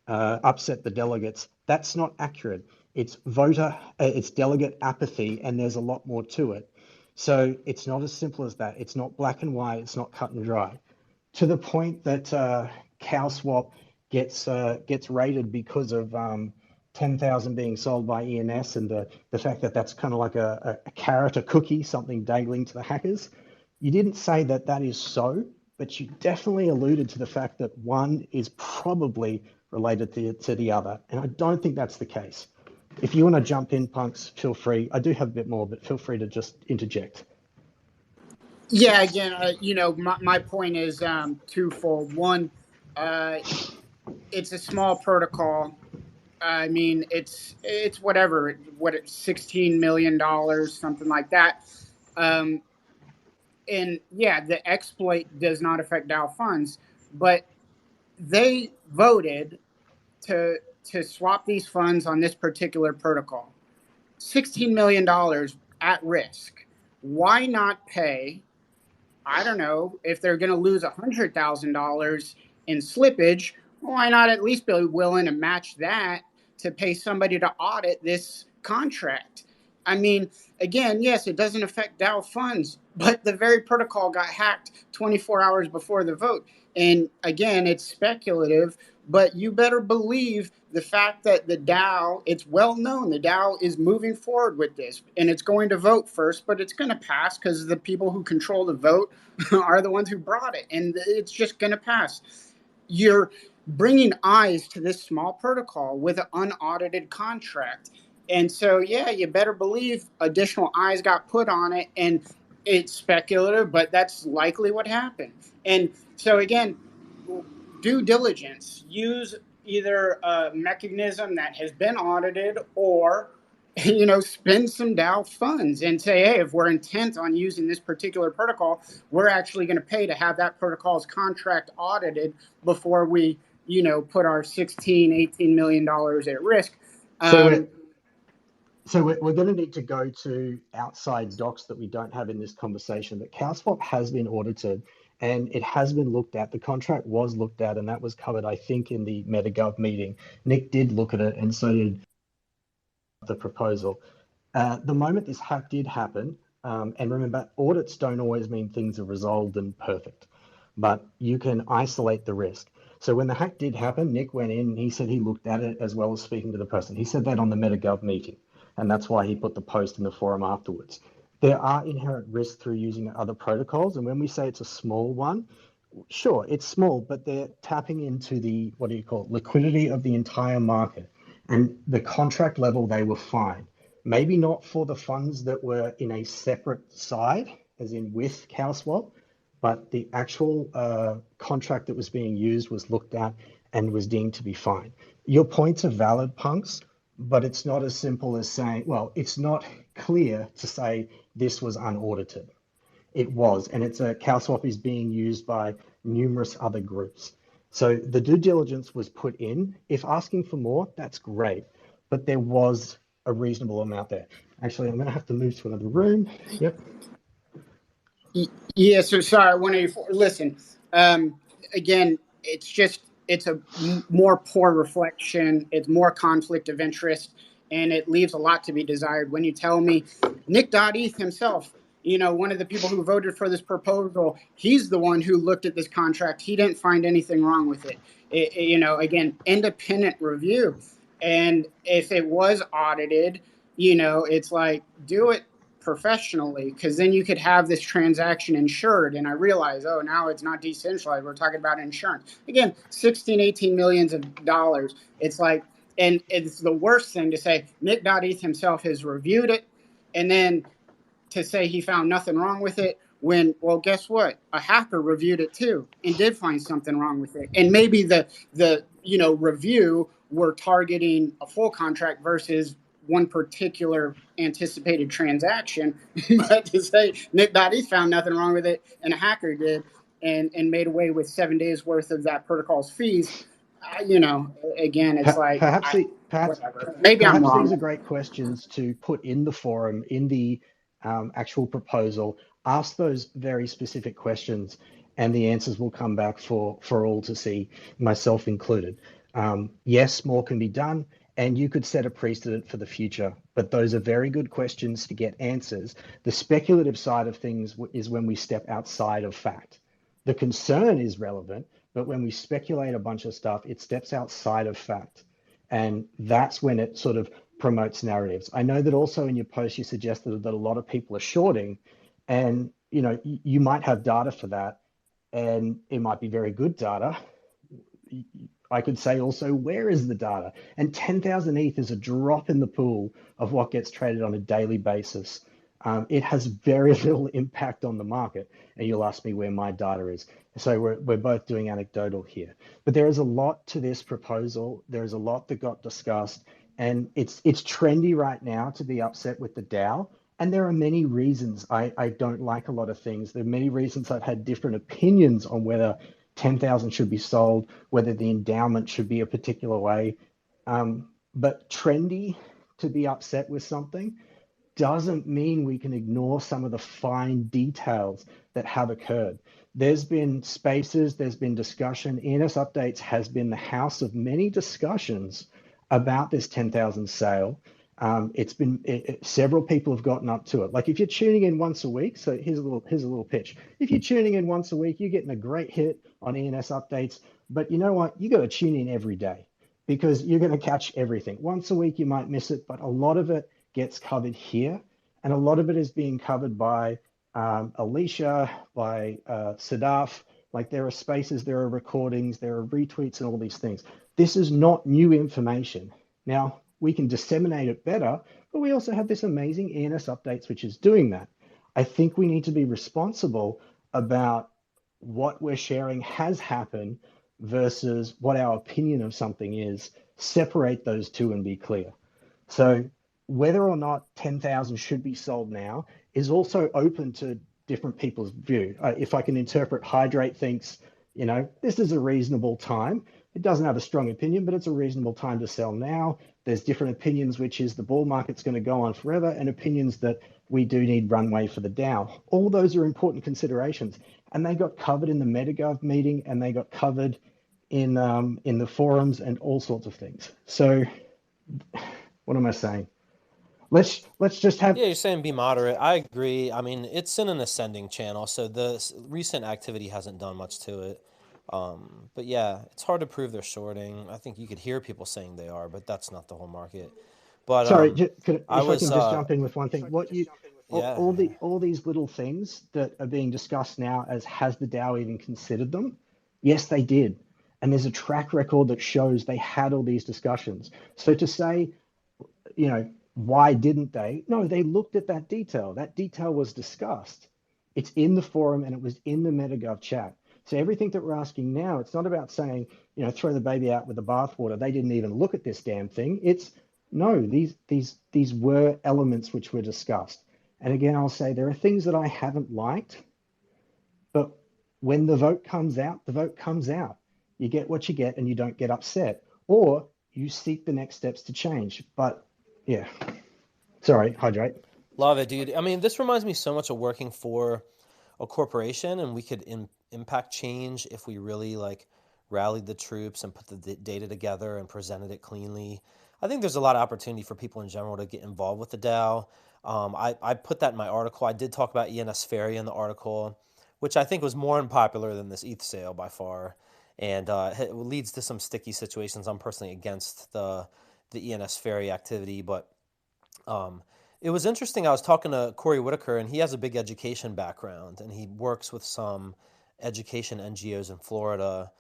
upset the delegates, that's not accurate. It's it's delegate apathy, and there's a lot more to it. So it's not as simple as that. It's not black and white. It's not cut and dry. To the point that CowSwap gets rated because of 10,000 being sold by ENS, and the fact that that's kind of like a carrot, a cookie, something dangling to the hackers. You didn't say that that is so, but you definitely alluded to the fact that one is probably related to the other. And I don't think that's the case. If you want to jump in, Punks, feel free. I do have a bit more, but feel free to just interject. Yeah, again, my point is twofold. One, it's a small protocol. I mean, it's whatever, it's $16 million, something like that. And yeah, the exploit does not affect DAO funds, but they voted to swap these funds on this particular protocol. $16 million at risk. Why not pay? I don't know, if they're going to lose $100,000 in slippage, why not at least be willing to match that to pay somebody to audit this contract? I mean, again, yes, it doesn't affect DAO funds, but the very protocol got hacked 24 hours before the vote. And again, it's speculative, but you better believe the fact that the DAO, it's well known, the DAO is moving forward with this, and it's going to vote first, but it's going to pass because the people who control the vote are the ones who brought it, and it's just going to pass. You're bringing eyes to this small protocol with an unaudited contract. And so, yeah, you better believe additional eyes got put on it, and it's speculative, but that's likely what happened. And so, again, due diligence. Use either a mechanism that has been audited, or spend some DAO funds and say, hey, if we're intent on using this particular protocol, we're actually going to pay to have that protocol's contract audited before we put our 16 $18 million at risk. So we're going to need to go to outside docs that we don't have in this conversation, but CowSwap has been audited and it has been looked at. The contract was looked at, and that was covered, I think, in the MetaGov meeting. Nick did look at it, and so did the proposal. The moment this hack did happen, and remember, audits don't always mean things are resolved and perfect, but you can isolate the risk. So when the hack did happen, Nick went in and he said he looked at it as well as speaking to the person. He said that on the MetaGov meeting, and that's why he put the post in the forum afterwards. There are inherent risks through using other protocols, and when we say it's a small one, sure, it's small, but they're tapping into the, what do you call it, liquidity of the entire market. And the contract level, they were fine. Maybe not for the funds that were in a separate side, as in with CowSwap, but the actual contract that was being used was looked at and was deemed to be fine. Your points are valid, Punks, but it's not as simple as saying, well, it's not clear to say this was unaudited. It was, and it's a CowSwap is being used by numerous other groups. So the due diligence was put in. If asking for more, that's great, but there was a reasonable amount there. Actually, I'm going to have to move to another room. Yep. Yeah, so sorry, listen, again, it's a more poor reflection. It's more conflict of interest, and it leaves a lot to be desired. When you tell me Nick.eth himself, one of the people who voted for this proposal, he's the one who looked at this contract. He didn't find anything wrong with it. Again, independent review. And if it was audited, it's like, do it professionally, because then you could have this transaction insured. And I realize, oh, now it's not decentralized. We're talking about insurance. Again, 16, 18 millions of dollars. It's like, and it's the worst thing to say, Nick.eth himself has reviewed it. And then to say he found nothing wrong with it when, well, guess what? A hacker reviewed it too and did find something wrong with it. And maybe the review were targeting a full contract versus one particular anticipated transaction. But to say Nick.eth found nothing wrong with it and a hacker did and made away with 7 days worth of that protocol's fees, again, it's like, whatever. Maybe I'm Perhaps these are wrong. great questions to put in the forum, in the actual proposal. Ask those very specific questions, and the answers will come back for all to see, myself included. Yes, more can be done, and you could set a precedent for the future, but those are very good questions to get answers. The speculative side of things is when we step outside of fact. The concern is relevant, but when we speculate a bunch of stuff, it steps outside of fact. And that's when it sort of promotes narratives. I know that also in your post, you suggested that a lot of people are shorting, and you might have data for that, and it might be very good data. I could say also, where is the data? And 10,000 ETH is a drop in the pool of what gets traded on a daily basis. It has very little impact on the market. And you'll ask me where my data is. So we're both doing anecdotal here. But there is a lot to this proposal. There is a lot that got discussed. And it's trendy right now to be upset with the DAO. And there are many reasons I don't like a lot of things. There are many reasons I've had different opinions on whether 10,000 should be sold, whether the endowment should be a particular way. But trendy to be upset with something doesn't mean we can ignore some of the fine details that have occurred. There's been spaces, there's been discussion. ENS Updates has been the house of many discussions about this 10,000 sale. It's been several people have gotten up to it. Like if you're tuning in once a week, so here's a little pitch. If you're tuning in once a week, you're getting a great hit on ENS Updates. But you know what? You got to tune in every day because you're going to catch everything. Once a week, you might miss it, but a lot of it gets covered here, and a lot of it is being covered by Alicia, by Sadaf. Like there are spaces, there are recordings, there are retweets, and all these things. This is not new information. Now, we can disseminate it better, but we also have this amazing ENS Updates, which is doing that. I think we need to be responsible about what we're sharing has happened versus what our opinion of something is. Separate those two and be clear. So whether or not 10,000 should be sold now is also open to different people's view. If I can interpret, Hydrate thinks, this is a reasonable time. It doesn't have a strong opinion, but it's a reasonable time to sell now. There's different opinions, which is the bull market's going to go on forever, and opinions that we do need runway for the Dow. All those are important considerations, and they got covered in the MetaGov meeting, and they got covered in the forums and all sorts of things. So what am I saying? Let's just have. Yeah, you're saying be moderate. I agree. I mean, it's in an ascending channel, so the recent activity hasn't done much to it. But yeah, it's hard to prove they're shorting. I think you could hear people saying they are, but that's not the whole market. But Sorry, I if I was can just jump in with one thing. yeah. All these little things that are being discussed now as has the DAO even considered them? Yes, they did. And there's a track record that shows they had all these discussions. So to say, why didn't they? No, they looked at that detail. That detail was discussed. It's in the forum and it was in the MetaGov chat. So everything that we're asking now, it's not about saying, throw the baby out with the bathwater. They didn't even look at this damn thing. It's no, these were elements which were discussed. And again, I'll say there are things that I haven't liked, but when the vote comes out, the vote comes out. You get what you get and you don't get upset, or you seek the next steps to change. But yeah, sorry, Hydrate. Love it, dude. I mean, this reminds me so much of working for a corporation, and we could impact change if we really rallied the troops and put the data together and presented it cleanly. I think there's a lot of opportunity for people in general to get involved with the DAO. I put that in my article. I did talk about ENS Ferry in the article, which I think was more unpopular than this ETH sale by far, and it leads to some sticky situations. I'm personally against the the ENS ferry activity. But it was interesting. I was talking to Corey Whitaker, and he has a big education background, and he works with some education NGOs in Florida.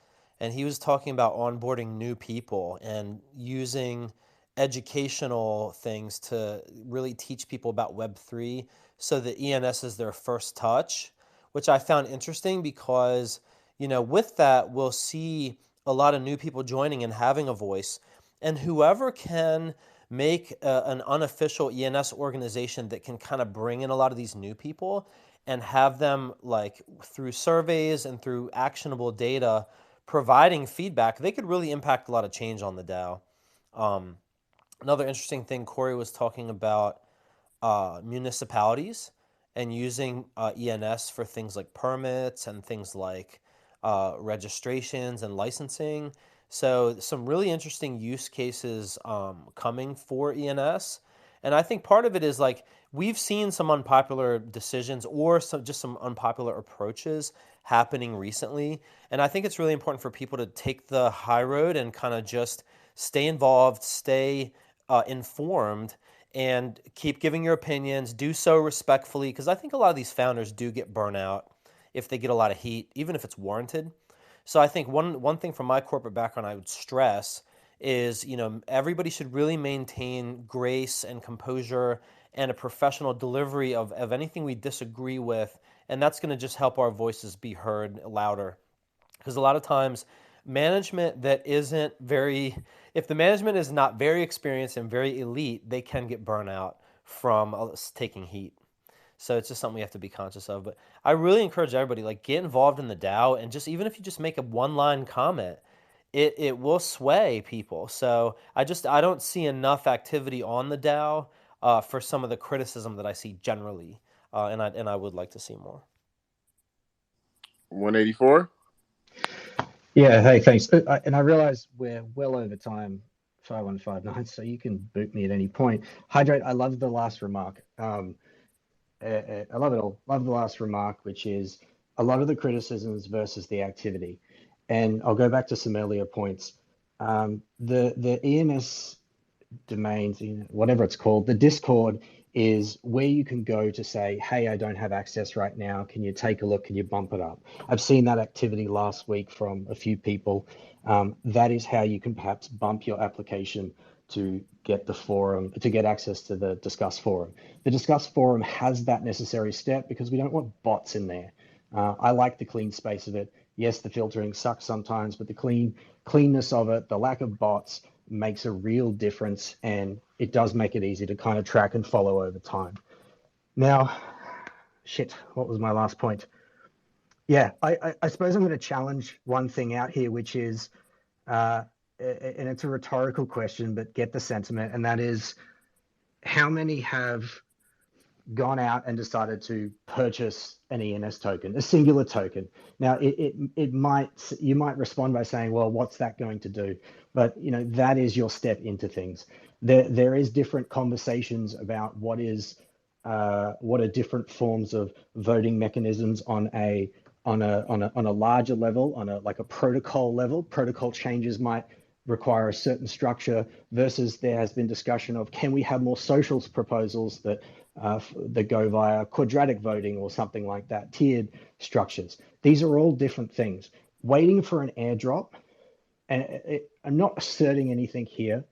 And he was talking about onboarding new people and using educational things to really teach people about Web3 so that ENS is their first touch, which I found interesting because, with that, we'll see a lot of new people joining and having a voice. And whoever can make an unofficial ENS organization that can kind of bring in a lot of these new people and have them, like, through surveys and through actionable data providing feedback, they could really impact a lot of change on the DAO. Another interesting thing, Corey was talking about municipalities and using ENS for things like permits and things like registrations and licensing. So some really interesting use cases coming for ENS. And I think part of it is, like, we've seen some unpopular decisions or some unpopular approaches happening recently. And I think it's really important for people to take the high road and kind of just stay involved, stay informed, and keep giving your opinions. Do so respectfully, because I think a lot of these founders do get burnout if they get a lot of heat, even if it's warranted. So I think one thing from my corporate background I would stress is, everybody should really maintain grace and composure and a professional delivery of anything we disagree with, and that's going to just help our voices be heard louder. Because a lot of times, management that isn't very, if the management is not very experienced and very elite, they can get burnout from taking heat. So it's just something we have to be conscious of. But I really encourage everybody, like, get involved in the DAO, and just, even if you just make a one-line comment, it will sway people. So I don't see enough activity on the DAO for some of the criticism that I see generally, and I would like to see more. 184. Yeah, hey, thanks. And I realize we're well over time, 5159, so you can boot me at any point. Hydrate, I love the last remark. I love it all. Love the last remark, which is a lot of the criticisms versus the activity. And I'll go back to some earlier points. The ENS domains, whatever it's called, the Discord is where you can go to say, hey, I don't have access right now. Can you take a look? Can you bump it up? I've seen that activity last week from a few people. That is how you can perhaps bump your application to get the forum, to get access to the Discuss forum. The Discuss forum has that necessary step because we don't want bots in there. I like the clean space of it. Yes, the filtering sucks sometimes, but the cleanness of it, the lack of bots, makes a real difference, and it does make it easy to kind of track and follow over time. Now, shit, what was my last point? Yeah, I suppose I'm going to challenge one thing out here, which is, and it's a rhetorical question, but get the sentiment, and that is, how many have gone out and decided to purchase an ENS token, a singular token? Now, you might respond by saying, well, what's that going to do? But that is your step into things. There is different conversations about what are different forms of voting mechanisms on a larger level, on a protocol level. Protocol changes might require a certain structure versus there has been discussion of, can we have more socials proposals that go via quadratic voting or something like that, tiered structures. These are all different things. Waiting for an airdrop, and I'm not asserting anything here,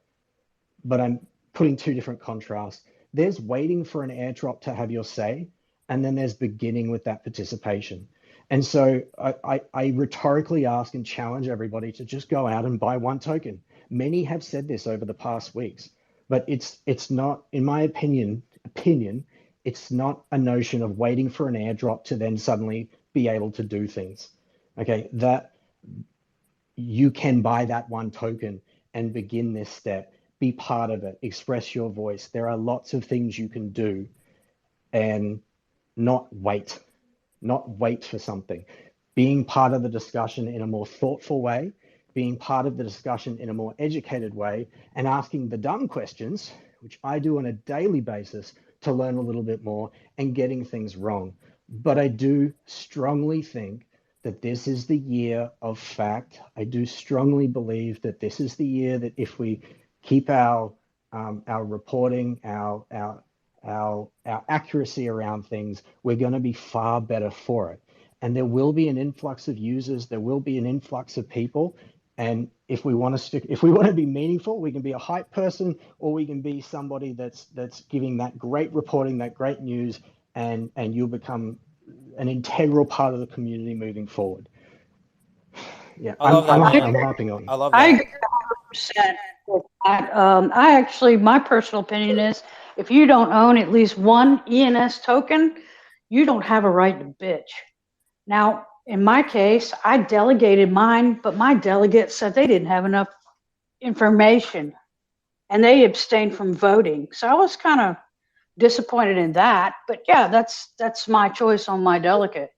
but I'm putting two different contrasts. There's waiting for an airdrop to have your say, and then there's beginning with that participation. And so I rhetorically ask and challenge everybody to just go out and buy one token. Many have said this over the past weeks, but it's not, in my opinion, it's not a notion of waiting for an airdrop to then suddenly be able to do things. Okay, that you can buy that one token and begin this step, be part of it, express your voice. There are lots of things you can do and not wait for something. Being part of the discussion in a more thoughtful way, being part of the discussion in a more educated way, and asking the dumb questions, which I do on a daily basis to learn a little bit more, and getting things wrong. But I do strongly think that this is the year of fact. I do strongly believe that this is the year that if we keep our reporting, our accuracy around things, we're going to be far better for it. And there will be an influx of users. There will be an influx of people. And if we want to be meaningful, we can be a hype person, or we can be somebody that's giving that great reporting, that great news, and you'll become an integral part of the community moving forward. Yeah, I love that, man. I'm harping on. I love I that. agree 100% with that. I actually, my personal opinion is if you don't own at least one ENS token, you don't have a right to bitch. Now, in my case, I delegated mine, but my delegate said they didn't have enough information and they abstained from voting. So I was kind of disappointed in that. But yeah, that's my choice on my delegate.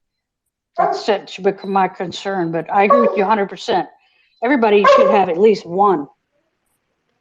That should become my concern. But I agree with you 100%. Everybody should have at least one.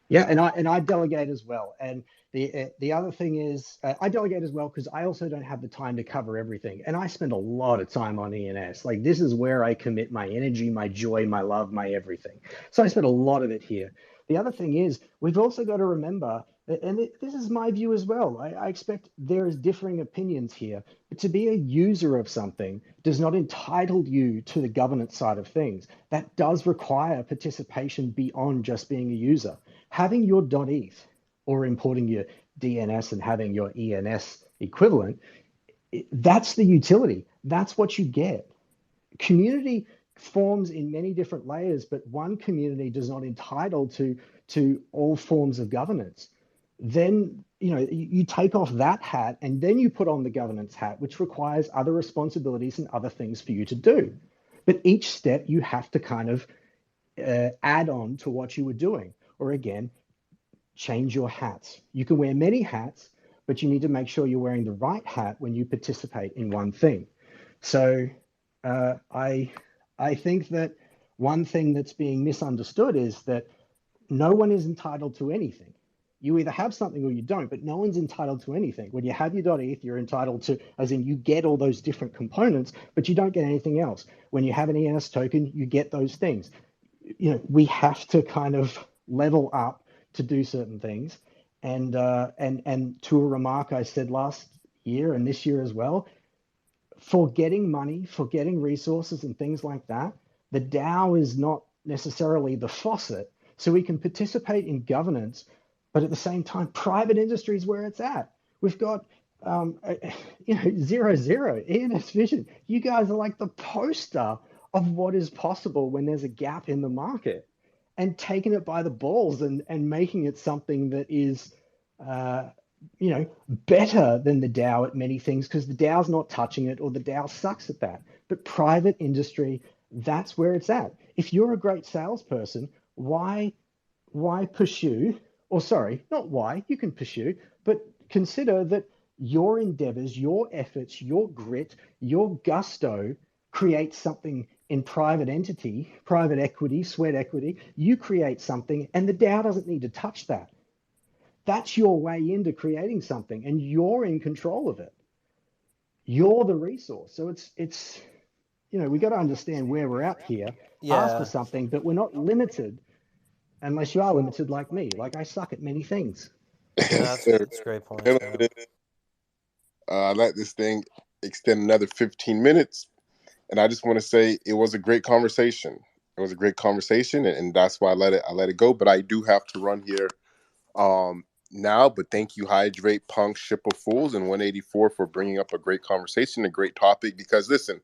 Yeah, and I delegate as well. And the other thing is I delegate as well because I also don't have the time to cover everything. And I spend a lot of time on ENS. Like, this is where I commit my energy, my joy, my love, my everything. So I spend a lot of it here. The other thing is we've also got to remember, and this is my view as well. I expect there is differing opinions here, but to be a user of something does not entitle you to the governance side of things. That does require participation beyond just being a user. Having your .eth or importing your DNS and having your ENS equivalent, that's the utility. That's what you get. Community forms in many different layers, but one community does not entitle to all forms of governance. Then you take off that hat and then you put on the governance hat, which requires other responsibilities and other things for you to do. But each step you have to kind of add on to what you were doing, or again, change your hats. You can wear many hats, but you need to make sure you're wearing the right hat when you participate in one thing. So I think that one thing that's being misunderstood is that no one is entitled to anything. You either have something or you don't, but no one's entitled to anything. When you have your .eth, you're entitled to, as in you get all those different components, but you don't get anything else. When you have an ENS token, you get those things. We have to kind of level up to do certain things. And to a remark I said last year and this year as well, for getting money, for getting resources and things like that, the DAO is not necessarily the faucet. So we can participate in governance, but at the same time, private industry is where it's at. We've got 0.0 ENS Vision. You guys are like the poster of what is possible when there's a gap in the market, and taking it by the balls and making it something that is better than the DAO at many things, because the DAO's not touching it or the DAO sucks at that. But private industry, that's where it's at. If you're a great salesperson, why pursue, or sorry, not why, you can pursue, but consider that your endeavors, your efforts, your grit, your gusto creates something in private entity, private equity, sweat equity. You create something and the DAO doesn't need to touch that. That's your way into creating something and you're in control of it. You're the resource. So it's we got to understand where we're at here. Yeah. Ask for something, but we're not limited unless you are limited like me. Like, I suck at many things. That's a great point. I let this thing extend another 15 minutes. And I just want to say it was a great conversation. It was a great conversation, and that's why I let it go. But I do have to run here now. But thank you, Hydrate, Punk, Ship of Fools, and 184 for bringing up a great conversation, a great topic. Because listen,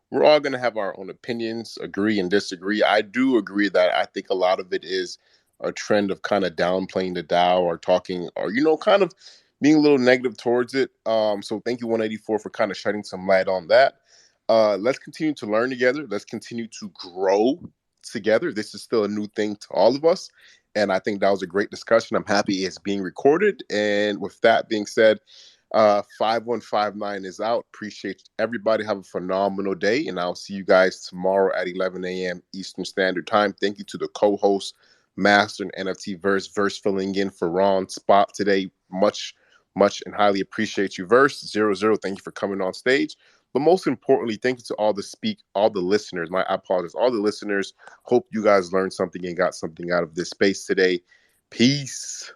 we're all going to have our own opinions, agree and disagree. I do agree that I think a lot of it is a trend of kind of downplaying the DAO or talking or, kind of being a little negative towards it. So thank you, 184, for kind of shedding some light on that. Let's continue to learn together. Let's continue to grow together. This is still a new thing to all of us. And I think that was a great discussion. I'm happy it's being recorded. And with that being said, 5159 is out. Appreciate everybody. Have a phenomenal day. And I'll see you guys tomorrow at 11 a.m. Eastern Standard Time. Thank you to the co-host, Master and NFT Verse filling in for Ron's spot today. Much and highly appreciate you, Verse. 00, thank you for coming on stage. But most importantly, thank you to all the listeners. I apologize, all the listeners. Hope you guys learned something and got something out of this space today. Peace.